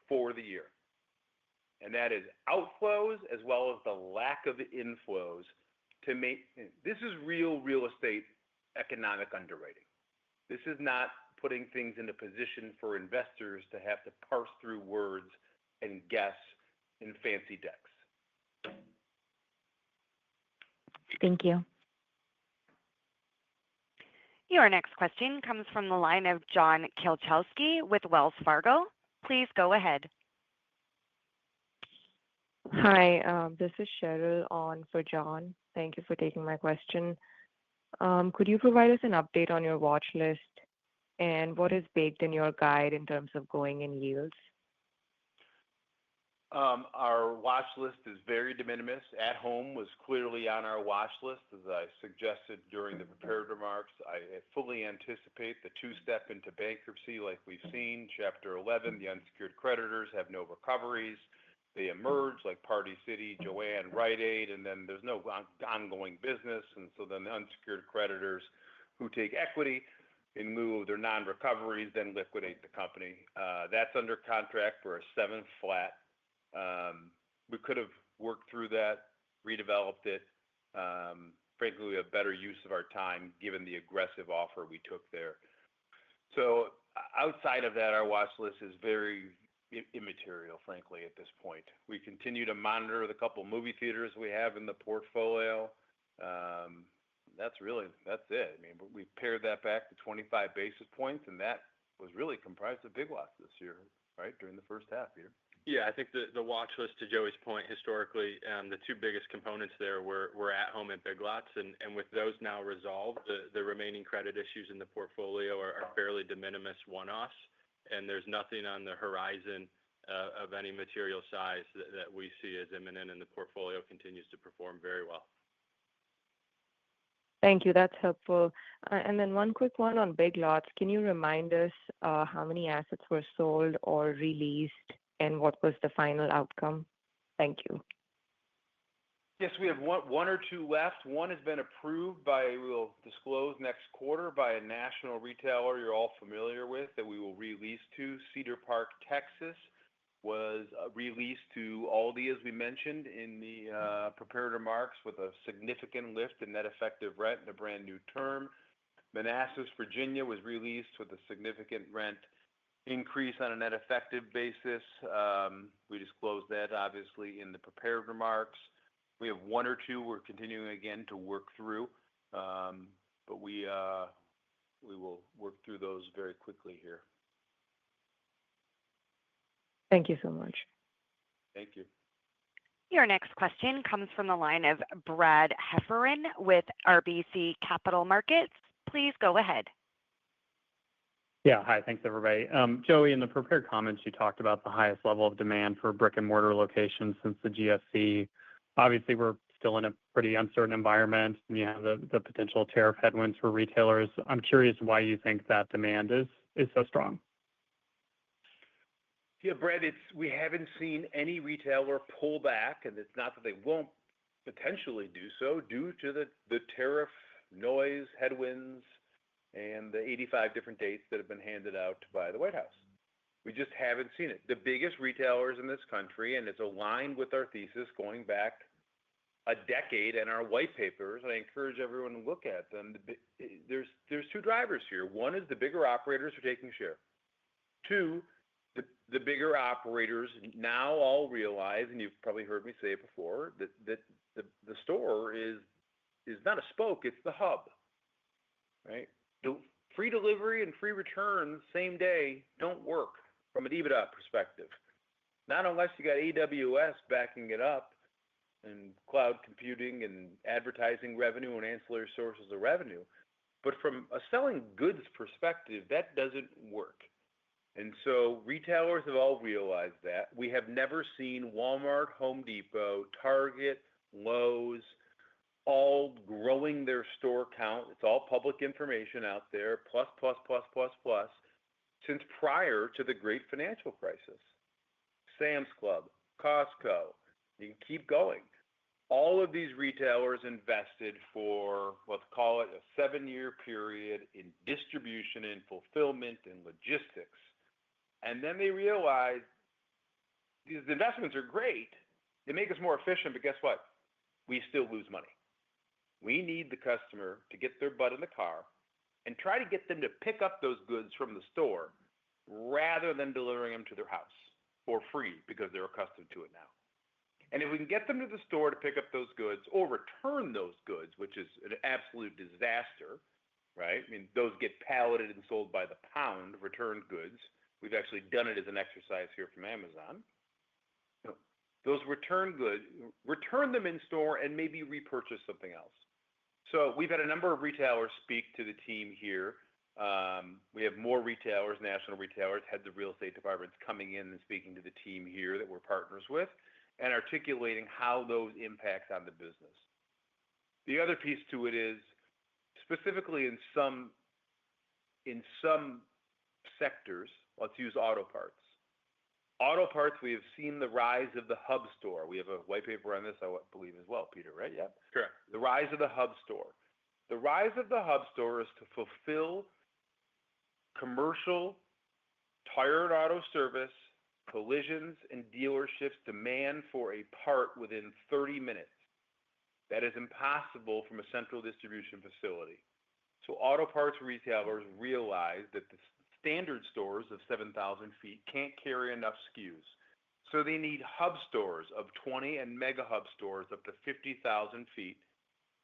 S3: for the year. And that is outflows as well as the lack of inflows. This is real estate economic underwriting. This is not putting things in a position for investors to have to parse through words and guess in fancy decks.
S9: Thank you.
S1: Your next question comes from the line of John Kilchowski with Wells Fargo. Please go ahead.
S10: Hi, this is Cheryl on for John. Thank you for taking my question. Could you provide us an update on your watch list and what is baked in your guide in terms of going in yields?
S3: Our watch list is very de minimis. At Home was clearly on our watch list, as I suggested during the prepared remarks. I fully anticipate the two-step into bankruptcy like we've seen. Chapter 11, the unsecured creditors have no recoveries. They emerge like Party City, Joanne, Rite Aid, and then there's no ongoing business. And so then the unsecured creditors who take equity in lieu of their non-recoveries then liquidate the company. That's under contract for a 7 flat. We could have worked through that, redeveloped it. Frankly, we have better use of our time given the aggressive offer we took there. So outside of that, our watch list is very immaterial, frankly, at this point. We continue to monitor the couple movie theaters we have in the portfolio. That's it. I mean, we pared that back to 25 basis points, and that was really comprised of Big Lots this year, right, during the first half here.
S4: Yeah, I think the watch list, to Joey's point, historically, the two biggest components there were At Home and Big Lots. And with those now resolved, the remaining credit issues in the portfolio are fairly de minimis one-offs. And there's nothing on the horizon of any material size that we see as imminent, and the portfolio continues to perform very well.
S10: Thank you. That's helpful. And then one quick one on Big Lots. Can you remind us how many assets were sold or released and what was the final outcome? Thank you.
S3: Yes, we have one or two left. One has been approved by, we'll disclose next quarter, by a national retailer you're all familiar with that we will release to. Cedar Park, Texas was released to Aldi, as we mentioned in the prepared remarks, with a significant lift in net effective rent and a brand new term. Manassas, Virginia was released with a significant rent increase on a net effective basis. We disclosed that obviously in the prepared remarks. We have one or two we're continuing again to work through, but we will work through those very quickly here.
S10: Thank you so much.
S3: Thank you.
S1: Your next question comes from the line of Brad Heffern with RBC Capital Markets. Please go ahead.
S11: Yeah, hi, thanks everybody. Joey, in the prepared comments, you talked about the highest level of demand for brick and mortar locations since the GFC. Obviously, we're still in a pretty uncertain environment, and you have the potential tariff headwinds for retailers. I'm curious why you think that demand is so strong.
S3: Yeah, Brad, we haven't seen any retailer pull back, and it's not that they won't potentially do so due to the tariff noise, headwinds, and the 85 different dates that have been handed out by the White House. We just haven't seen it. The biggest retailers in this country, and it's aligned with our thesis going back a decade and our white papers, and I encourage everyone to look at them. There's two drivers here. One is the bigger operators are taking share. Two, the bigger operators now all realize, and you've probably heard me say it before, that the store is not a spoke, it's the hub, right? The free delivery and free returns same day don't work from an EBITDA perspective. Not unless you got AWS backing it up and cloud computing and advertising revenue and ancillary sources of revenue. But from a selling goods perspective, that doesn't work. And so retailers have all realized that. We have never seen Walmart, Home Depot, Target, Lowe's, all growing their store count. It's all public information out there, plus, since prior to the great financial crisis. Sam's Club, Costco, you can keep going. All of these retailers invested for, let's call it a 7-year period in distribution and fulfillment and logistics. And then they realized these investments are great. They make us more efficient, but guess what? We still lose money. We need the customer to get their butt in the car and try to get them to pick up those goods from the store rather than delivering them to their house for free because they're accustomed to it now. And if we can get them to the store to pick up those goods or return those goods, which is an absolute disaster, right? I mean, those get palleted and sold by the pound, returned goods. We've actually done it as an exercise here from Amazon. Those return goods, return them in store and maybe repurchase something else. So we've had a number of retailers speak to the team here. We have more retailers, national retailers, heads of real estate departments coming in and speaking to the team here that we're partners with and articulating how those impacts on the business. The other piece to it is specifically in some sectors, let's use auto parts. Auto parts, we have seen the rise of the hub store. We have a white paper on this, I believe, as well, Peter, right? Yeah.
S4: Correct.
S3: The rise of the hub store. The rise of the hub store is to fulfill commercial tire and auto service, collisions, and dealerships' demand for a part within 30 minutes. That is impossible from a central distribution facility. So auto parts retailers realize that the standard stores of 7,000 feet can't carry enough SKUs. So they need hub stores of 20 and mega hub stores up to 50,000 feet,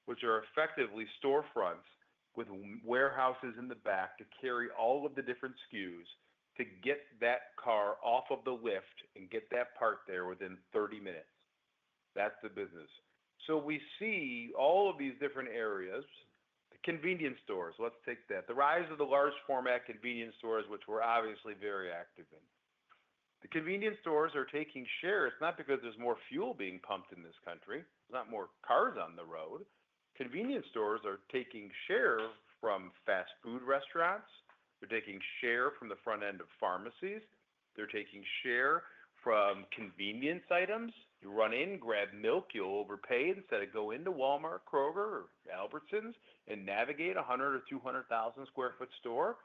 S3: which are effectively storefronts with warehouses in the back to carry all of the different SKUs to get that car off of the lift and get that part there within 30 minutes. That's the business. So we see all of these different areas. Convenience stores, let's take that. The rise of the large format convenience stores, which we're obviously very active in. The convenience stores are taking share. It's not because there's more fuel being pumped in this country. There's not more cars on the road. Convenience stores are taking share from fast food restaurants. They're taking share from the front end of pharmacies. They're taking share from convenience items. You run in, grab milk, you'll overpay instead of go into Walmart, Kroger, or Albertsons and navigate a 100 or 200,000 square foot store.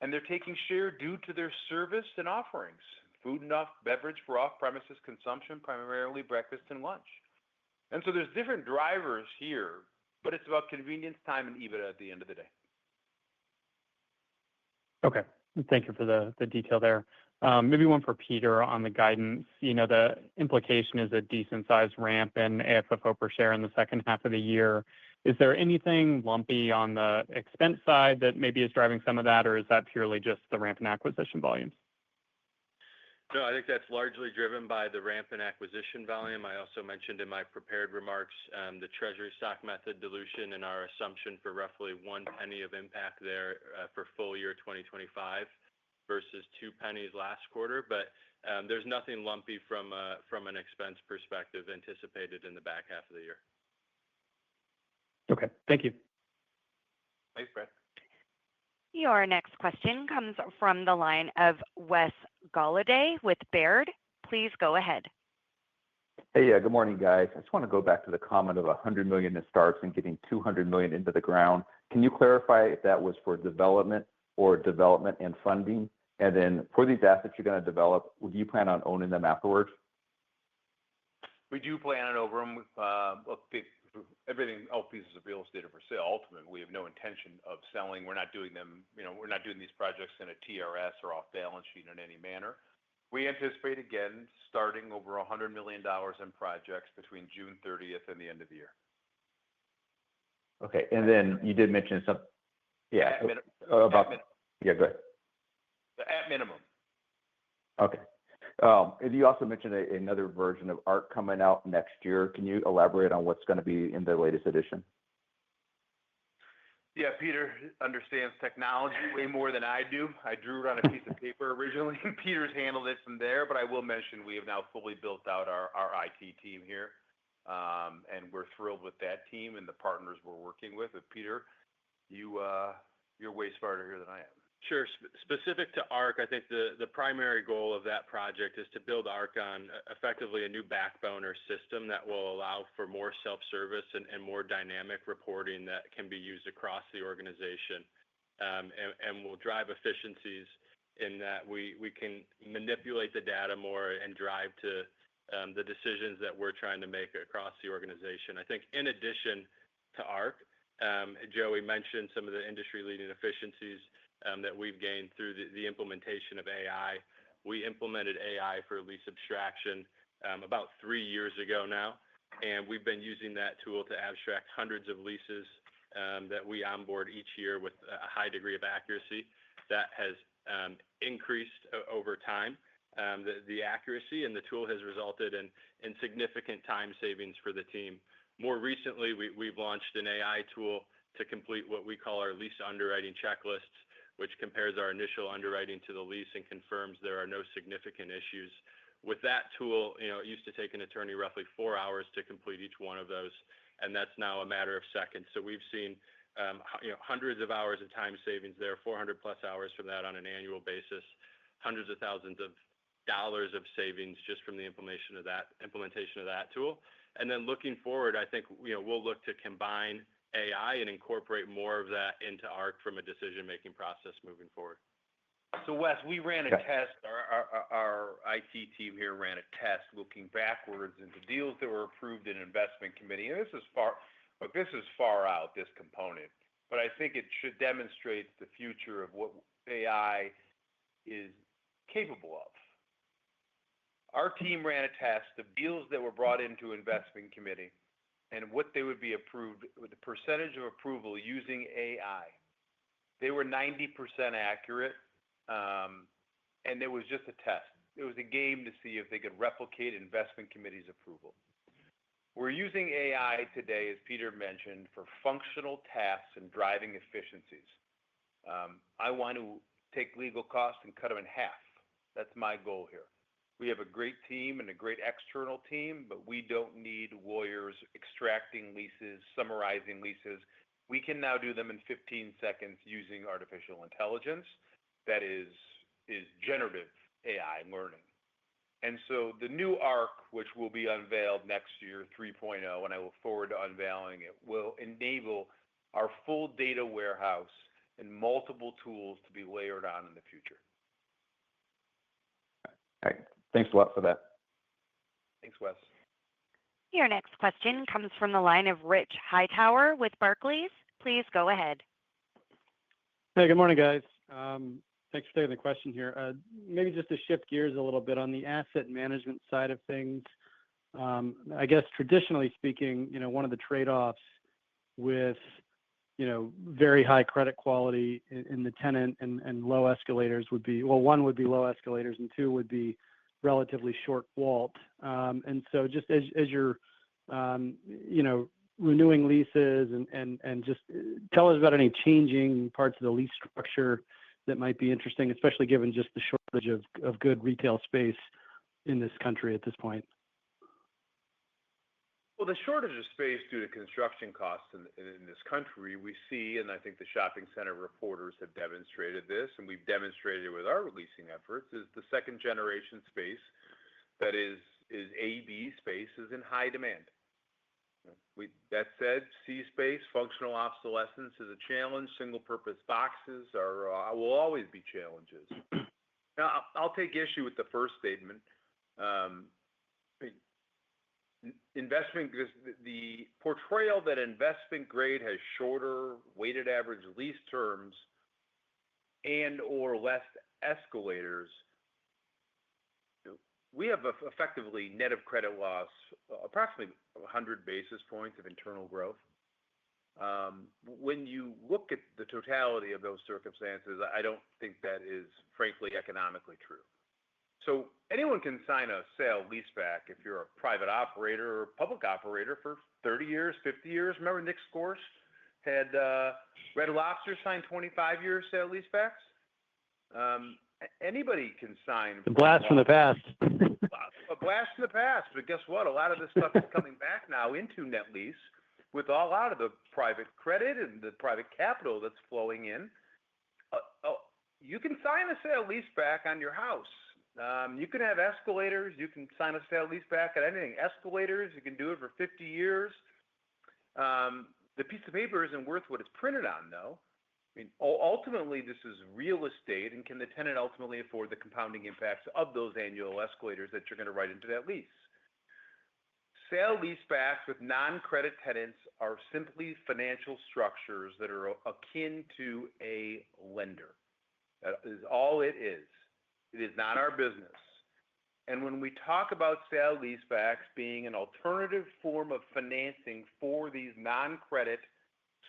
S3: And they're taking share due to their service and offerings, food and beverage for off-premises consumption, primarily breakfast and lunch. And so there's different drivers here, but it's about convenience, time, and EBITDA at the end of the day.
S11: Okay. Thank you for the detail there. Maybe one for Peter on the guidance. The implication is a decent-sized ramp in AFFO per share in the second half of the year. Is there anything lumpy on the expense side that maybe is driving some of that, or is that purely just the ramp in acquisition volumes?
S4: No, I think that's largely driven by the ramp in acquisition volume. I also mentioned in my prepared remarks the treasury stock method dilution and our assumption for roughly 1 penny of impact there for full year 2025 versus 2 pennies last quarter. But there's nothing lumpy from an expense perspective anticipated in the back half of the year.
S11: Okay. Thank you.
S3: Thanks, Brad.
S1: Your next question comes from the line of Wes Golladay with Baird. Please go ahead.
S12: Hey, good morning, guys. I just want to go back to the comment of $100 million in starts and getting $200 million into the ground. Can you clarify if that was for development or development and funding? And then for these assets you're going to develop, would you plan on owning them afterwards?
S3: We do plan on over them. Everything, all pieces of real estate are for sale. Ultimately, we have no intention of selling. We're not doing them. We're not doing these projects in a TRS or off balance sheet in any manner. We anticipate again starting over $100 million in projects between June 30th and the end of the year.
S12: Okay, and then you did mention some. Yeah. Go ahead.
S3: At minimum.
S12: Okay. You also mentioned another version of ARC coming out next year. Can you elaborate on what's going to be in the latest edition?
S3: Yeah, Peter understands technology way more than I do. I drew it on a piece of paper originally, and Peter's handled it from there. But I will mention we have now fully built out our IT team here, and we're thrilled with that team and the partners we're working with. But Peter, you're way smarter here than I am.
S4: Sure. Specific to ARC, I think the primary goal of that project is to build ARC on effectively a new backbone or system that will allow for more self-service and more dynamic reporting that can be used across the organization, and will drive efficiencies in that we can manipulate the data more and drive to the decisions that we're trying to make across the organization. I think in addition to ARC, Joey mentioned some of the industry-leading efficiencies that we've gained through the implementation of AI. We implemented AI for lease abstraction about 3 years ago now, and we've been using that tool to abstract hundreds of leases that we onboard each year with a high degree of accuracy. That has increased over time, the accuracy, and the tool has resulted in significant time savings for the team. More recently, we've launched an AI tool to complete what we call our lease underwriting checklists, which compares our initial underwriting to the lease and confirms there are no significant issues. With that tool, it used to take an attorney roughly 4 hours to complete each one of those, and that's now a matter of seconds. So we've seen hundreds of hours of time savings there, 400 plus hours from that on an annual basis, hundreds of thousands of dollars of savings just from the implementation of that tool. And then looking forward, I think we'll look to combine AI and incorporate more of that into ARC from a decision-making process moving forward.
S3: So Wes, we ran a test. Our IT team here ran a test looking backwards into deals that were approved in investment committee. And this is far out, this component. But I think it should demonstrate the future of what AI is capable of. Our team ran a test of deals that were brought into investment committee and what they would be approved with the percentage of approval using AI. They were 90% accurate, and it was just a test. It was a game to see if they could replicate investment committee's approval. We're using AI today, as Peter mentioned, for functional tasks and driving efficiencies. I want to take legal costs and cut them in half. That's my goal here. We have a great team and a great external team, but we don't need lawyers extracting leases, summarizing leases. We can now do them in 15 seconds using artificial intelligence that is generative AI learning. And so the new ARC, which will be unveiled next year, 3.0, and I look forward to unveiling it, will enable our full data warehouse and multiple tools to be layered on in the future.
S12: All right. Thanks a lot for that.
S3: Thanks, Wes.
S1: Your next question comes from the line of Rich Hightower with Barclays. Please go ahead.
S11: Hey, good morning, guys. Thanks for taking the question here. Maybe just to shift gears a little bit on the asset management side of things. I guess traditionally speaking, one of the trade-offs with, very high credit quality in the tenant and low escalators would be, well, one would be low escalators and two would be relatively short WALT. And so just as you're, renewing leases and just tell us about any changing parts of the lease structure that might be interesting, especially given just the shortage of good retail space in this country at this point.
S3: Well, the shortage of space due to construction costs in this country, we see, and I think the shopping center reporters have demonstrated this, and we've demonstrated it with our leasing efforts, is the second generation space that is A/B space is in high demand. That said, C space, functional obsolescence is a challenge. Single purpose boxes will always be challenges. Now, I'll take issue with the first statement. Investment, because the portrayal that investment grade has shorter weighted average lease terms and or less escalators, we have effectively net of credit loss approximately 100 basis points of internal growth. When you look at the totality of those circumstances, I don't think that is frankly economically true. So anyone can sign a sale leaseback if you're a private operator or public operator for 30 years, 50 years. Remember Nick Scorse had Red Lobster sign 25-year sale leasebacks? Anybody can sign.
S11: A blast from the past.
S3: A blast from the past. But guess what? A lot of this stuff is coming back now into net lease with a lot of the private credit and the private capital that's flowing in. You can sign a sale leaseback on your house. You can have escalators. You can sign a sale leaseback at anything. Escalators, you can do it for 50 years. The piece of paper isn't worth what it's printed on, though. I mean, ultimately, this is real estate, and can the tenant ultimately afford the compounding impacts of those annual escalators that you're going to write into that lease? Sale leasebacks with non-credit tenants are simply financial structures that are akin to a lender. That is all it is. It is not our business. And when we talk about sale leasebacks being an alternative form of financing for these non-credit,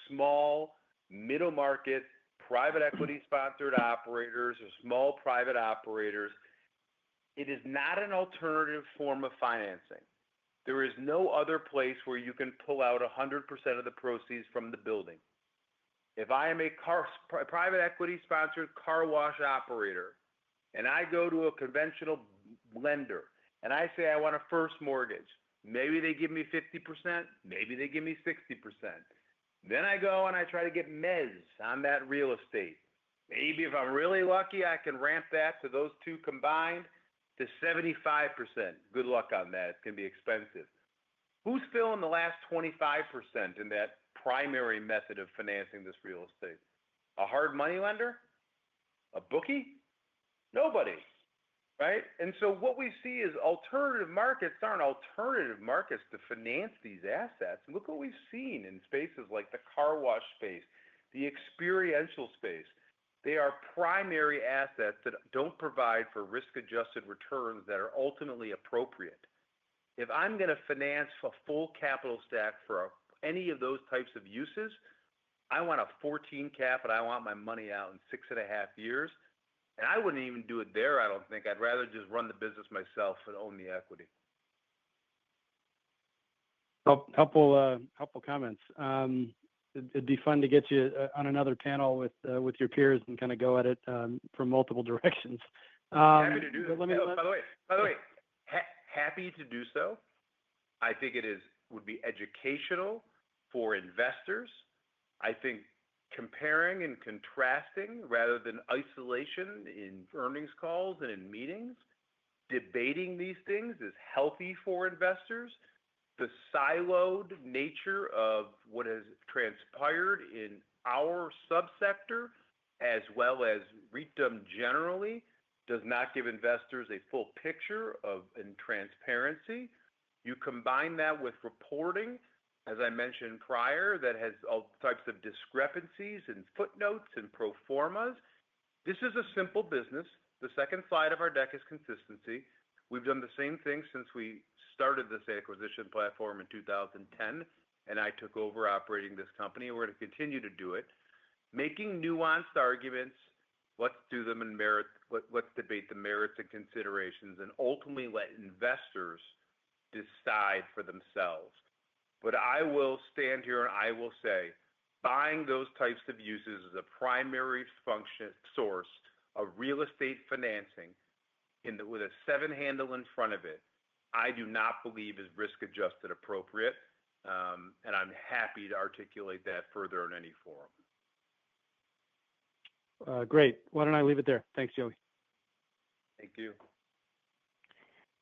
S3: small, middle market, private equity sponsored operators or small private operators, it is not an alternative form of financing. There is no other place where you can pull out 100% of the proceeds from the building. If I am a private equity sponsored car wash operator, and I go to a conventional lender and I say I want a first mortgage, maybe they give me 50%, maybe they give me 60%. Then I go and I try to get mezz on that real estate. Maybe if I'm really lucky, I can ramp that to those two combined to 75%. Good luck on that. It's going to be expensive. Who's filling the last 25% in that primary method of financing this real estate? A hard money lender? A bookie? Nobody, right? And so what we see is alternative markets aren't alternative markets to finance these assets. And look what we've seen in spaces like the car wash space, the experiential space. They are primary assets that don't provide for risk-adjusted returns that are ultimately appropriate. If I'm going to finance a full capital stack for any of those types of uses, I want a 14 cap and I want my money out in 6.5 years. And I wouldn't even do it there, I don't think. I'd rather just run the business myself and own the equity.
S11: Helpful comments. It'd be fun to get you on another panel with your peers and kind of go at it from multiple directions.
S3: Happy to do that. By the way, happy to do so. I think would be educational for investors. I think comparing and contrasting rather than isolation in earnings calls and in meetings debating these things is healthy for investors. The siloed nature of what has transpired in our subsector, as well as REITdom generally, does not give investors a full picture of and transparency. You combine that with reporting, as I mentioned prior, that has all types of discrepancies and footnotes and pro formas. This is a simple business. The second slide of our deck is consistency. We've done the same thing since we started this acquisition platform in 2010, and I took over operating this company. We're going to continue to do it, making nuanced arguments. Let's do them in merit. Let's debate the merits and considerations, and ultimately let investors decide for themselves. But I will stand here and I will say, buying those types of uses as a primary source of real estate financing with a 7 handle in front of it, I do not believe is risk adjusted appropriate. And I'm happy to articulate that further in any forum.
S13: Great. Why don't I leave it there? Thanks, Joey.
S3: Thank you.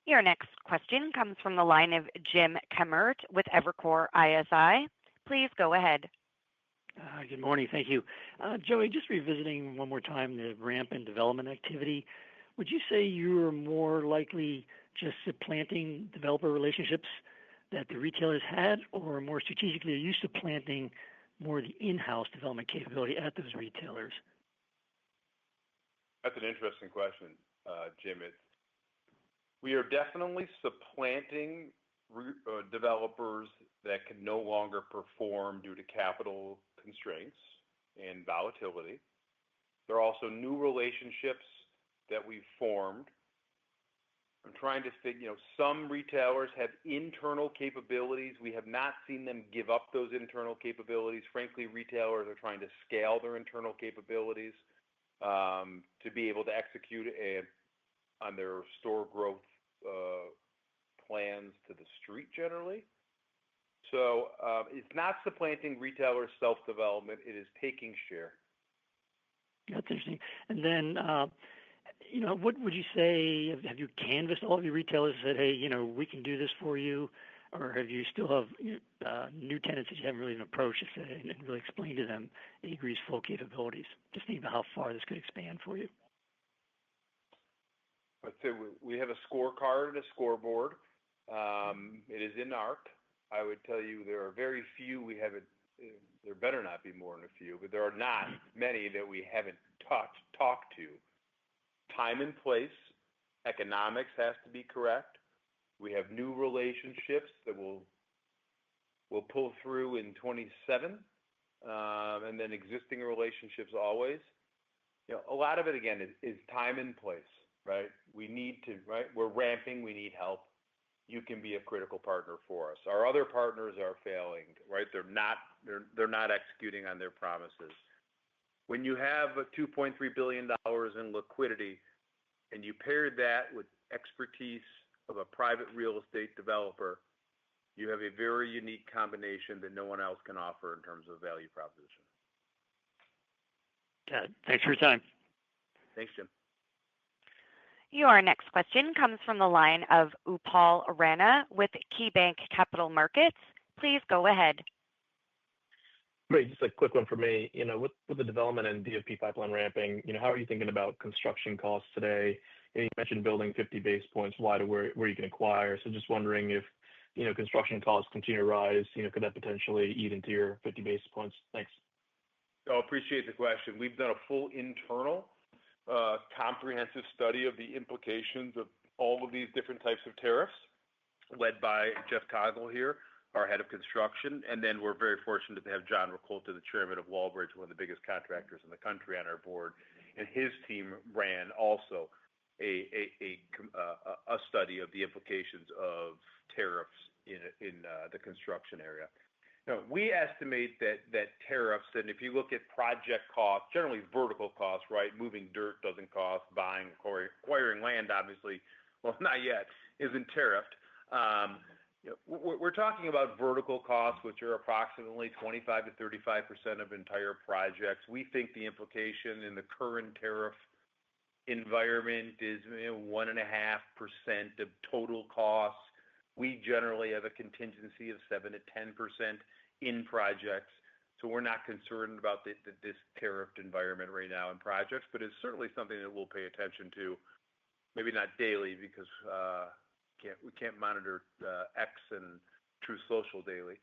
S1: Your next question comes from the line of Jim Kammert with Evercore ISI. Please go ahead.
S14: Good morning. Thank you. Joey, just revisiting one more time the ramp in development activity, would you say you are more likely just supplanting developer relationships that the retailers had, or more strategically, are you supplanting more of the in-house development capability at those retailers?
S3: That's an interesting question, Jim. We are definitely supplanting developers that can no longer perform due to capital constraints and volatility. There are also new relationships that we've formed. I'm trying to think, some retailers have internal capabilities. We have not seen them give up those internal capabilities. Frankly, retailers are trying to scale their internal capabilities to be able to execute on their store growth plans to the street generally. So it's not supplanting retailers' self-development. It is taking share.
S14: That's interesting. And then, what would you say? Have you canvassed all of your retailers and said, hey, we can do this for you? Or have you still have new tenants that you haven't really even approached to say and really explain to them Agree's full capabilities? Just think about how far this could expand for you.
S3: I'd say we have a scorecard and a scoreboard. It is in ARC. I would tell you there are very few we haven't, there better not be more than a few, but there are not many that we haven't talked to. Time and place, economics has to be correct. We have new relationships that will pull through in 27, and then existing relationships always. A lot of it, again, is time and place, right? We need to, right? We're ramping. We need help. You can be a critical partner for us. Our other partners are failing, right? They're not executing on their promises. When you have $2.3 billion in liquidity and you pair that with expertise of a private real estate developer, you have a very unique combination that no one else can offer in terms of value proposition.
S14: Got it. Thanks for your time.
S3: Thanks, Jim.
S1: Your next question comes from the line of Upal Rana with KeyBanc Capital Markets. Please go ahead.
S15: Great. Just a quick one for me. With the development and DFP pipeline ramping, how are you thinking about construction costs today? You mentioned building 50 basis points wide of where you can acquire. So just wondering if, construction costs continue to rise, could that potentially eat into your 50 basis points? Thanks.
S3: I appreciate the question. We've done a full internal comprehensive study of the implications of all of these different types of tariffs, led by Jeff Coggle here, our head of construction. And then we're very fortunate to have John Ricolta, the chairman of Wallbridge, one of the biggest contractors in the country, on our board. And his team ran also a study of the implications of tariffs in the construction area. We estimate that tariffs, and if you look at project costs, generally vertical costs, right? Moving dirt doesn't cost, buying, acquiring land, obviously, well, not yet, isn't tariffed. We're talking about vertical costs, which are approximately 25 to 35% of entire projects. We think the implication in the current tariff environment is 1.5% of total costs. We generally have a contingency of 7 to 10% in projects. So we're not concerned about this tariffed environment right now in projects, but it's certainly something that we'll pay attention to, maybe not daily because we can't monitor X and Truth Social daily.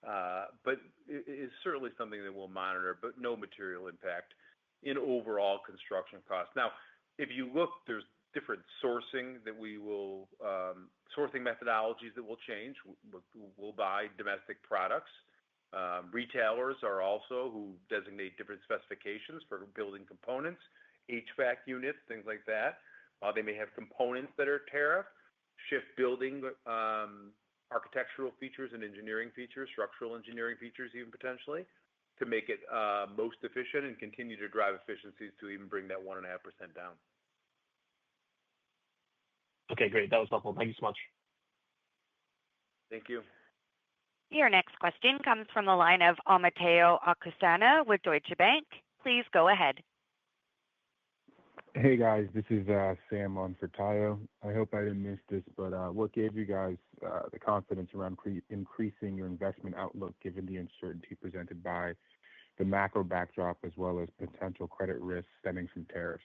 S3: But it is certainly something that we'll monitor, but no material impact in overall construction costs. Now, if you look, there's different sourcing methodologies that will change. We'll buy domestic products. Retailers are also who designate different specifications for building components, HVAC units, things like that. They may have components that are tariffed, shift building architectural features and engineering features, structural engineering features even potentially, to make it most efficient and continue to drive efficiencies to even bring that 1.5% down.
S15: Okay, great. That was helpful. Thank you so much.
S3: Thank you.
S1: Your next question comes from the line of Amateo Acusana with Deutsche Bank. Please go ahead.
S16: Hey guys, this is Sam on for Tayo. I hope I didn't miss this, but what gave you guys the confidence around increasing your investment outlook given the uncertainty presented by the macro backdrop as well as potential credit risks stemming from tariffs?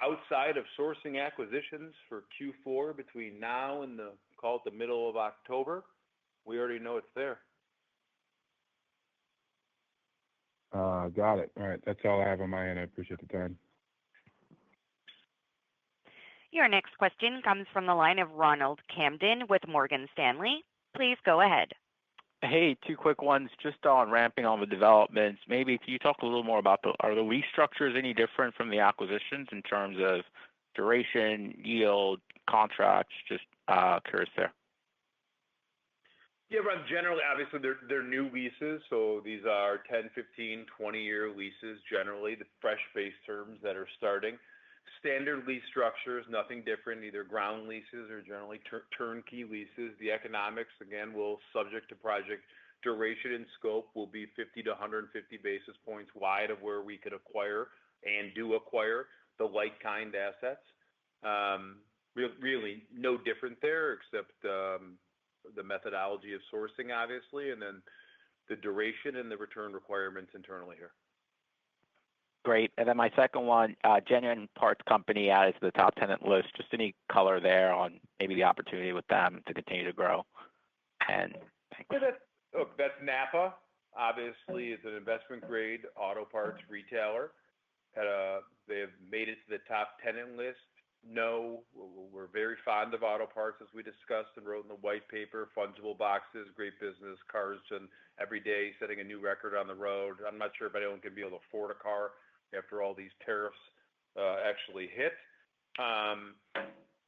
S3: Outside of sourcing acquisitions for Q4 between now and the middle of October, we already know it's there.
S16: Got it. All right. That's all I have on my end. I appreciate the time.
S1: Your next question comes from the line of Ronald Camden with Morgan Stanley. Please go ahead.
S17: Hey, two quick ones just on ramping on the developments. Maybe can you talk a little more about are the lease structures any different from the acquisitions in terms of duration, yield, contracts? Just curious there.
S3: Yeah, Ron, generally, obviously, they're new leases. So these are 10, 15, 20-year leases, generally, the fresh base terms that are starting. Standard lease structures, nothing different, either ground leases or generally turnkey leases. The economics, again, will subject to project duration and scope will be 50 to 150 basis points wide of where we could acquire and do acquire the like kind assets. Really no different there except the methodology of sourcing, obviously, and then the duration and the return requirements internally here.
S17: Great. And then my second one, Genuine Parts Company added to the top tenant list. Just any color there on maybe the opportunity with them to continue to grow? And thanks.
S3: Look, that's Napa. Obviously, it's an investment-grade auto parts retailer. They have made it to the top tenant list. No, we're very fond of auto parts, as we discussed and wrote in the white paper. Fungible boxes, great business, cars, and every day setting a new record on the road. I'm not sure if anyone can be able to afford a car after all these tariffs actually hit.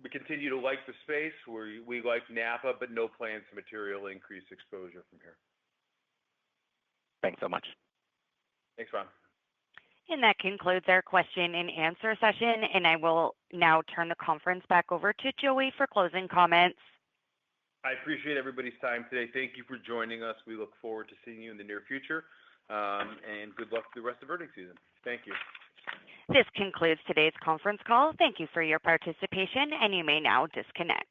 S3: We continue to like the space. We like Napa, but no plans to material increase exposure from here.
S17: Thanks so much.
S3: Thanks, Ron.
S1: And that concludes our question and answer session. And I will now turn the conference back over to Joey for closing comments.
S3: I appreciate everybody's time today. Thank you for joining us. We look forward to seeing you in the near future. And good luck to the rest of earnings season. Thank you.
S1: This concludes today's conference call. Thank you for your participation, and you may now disconnect.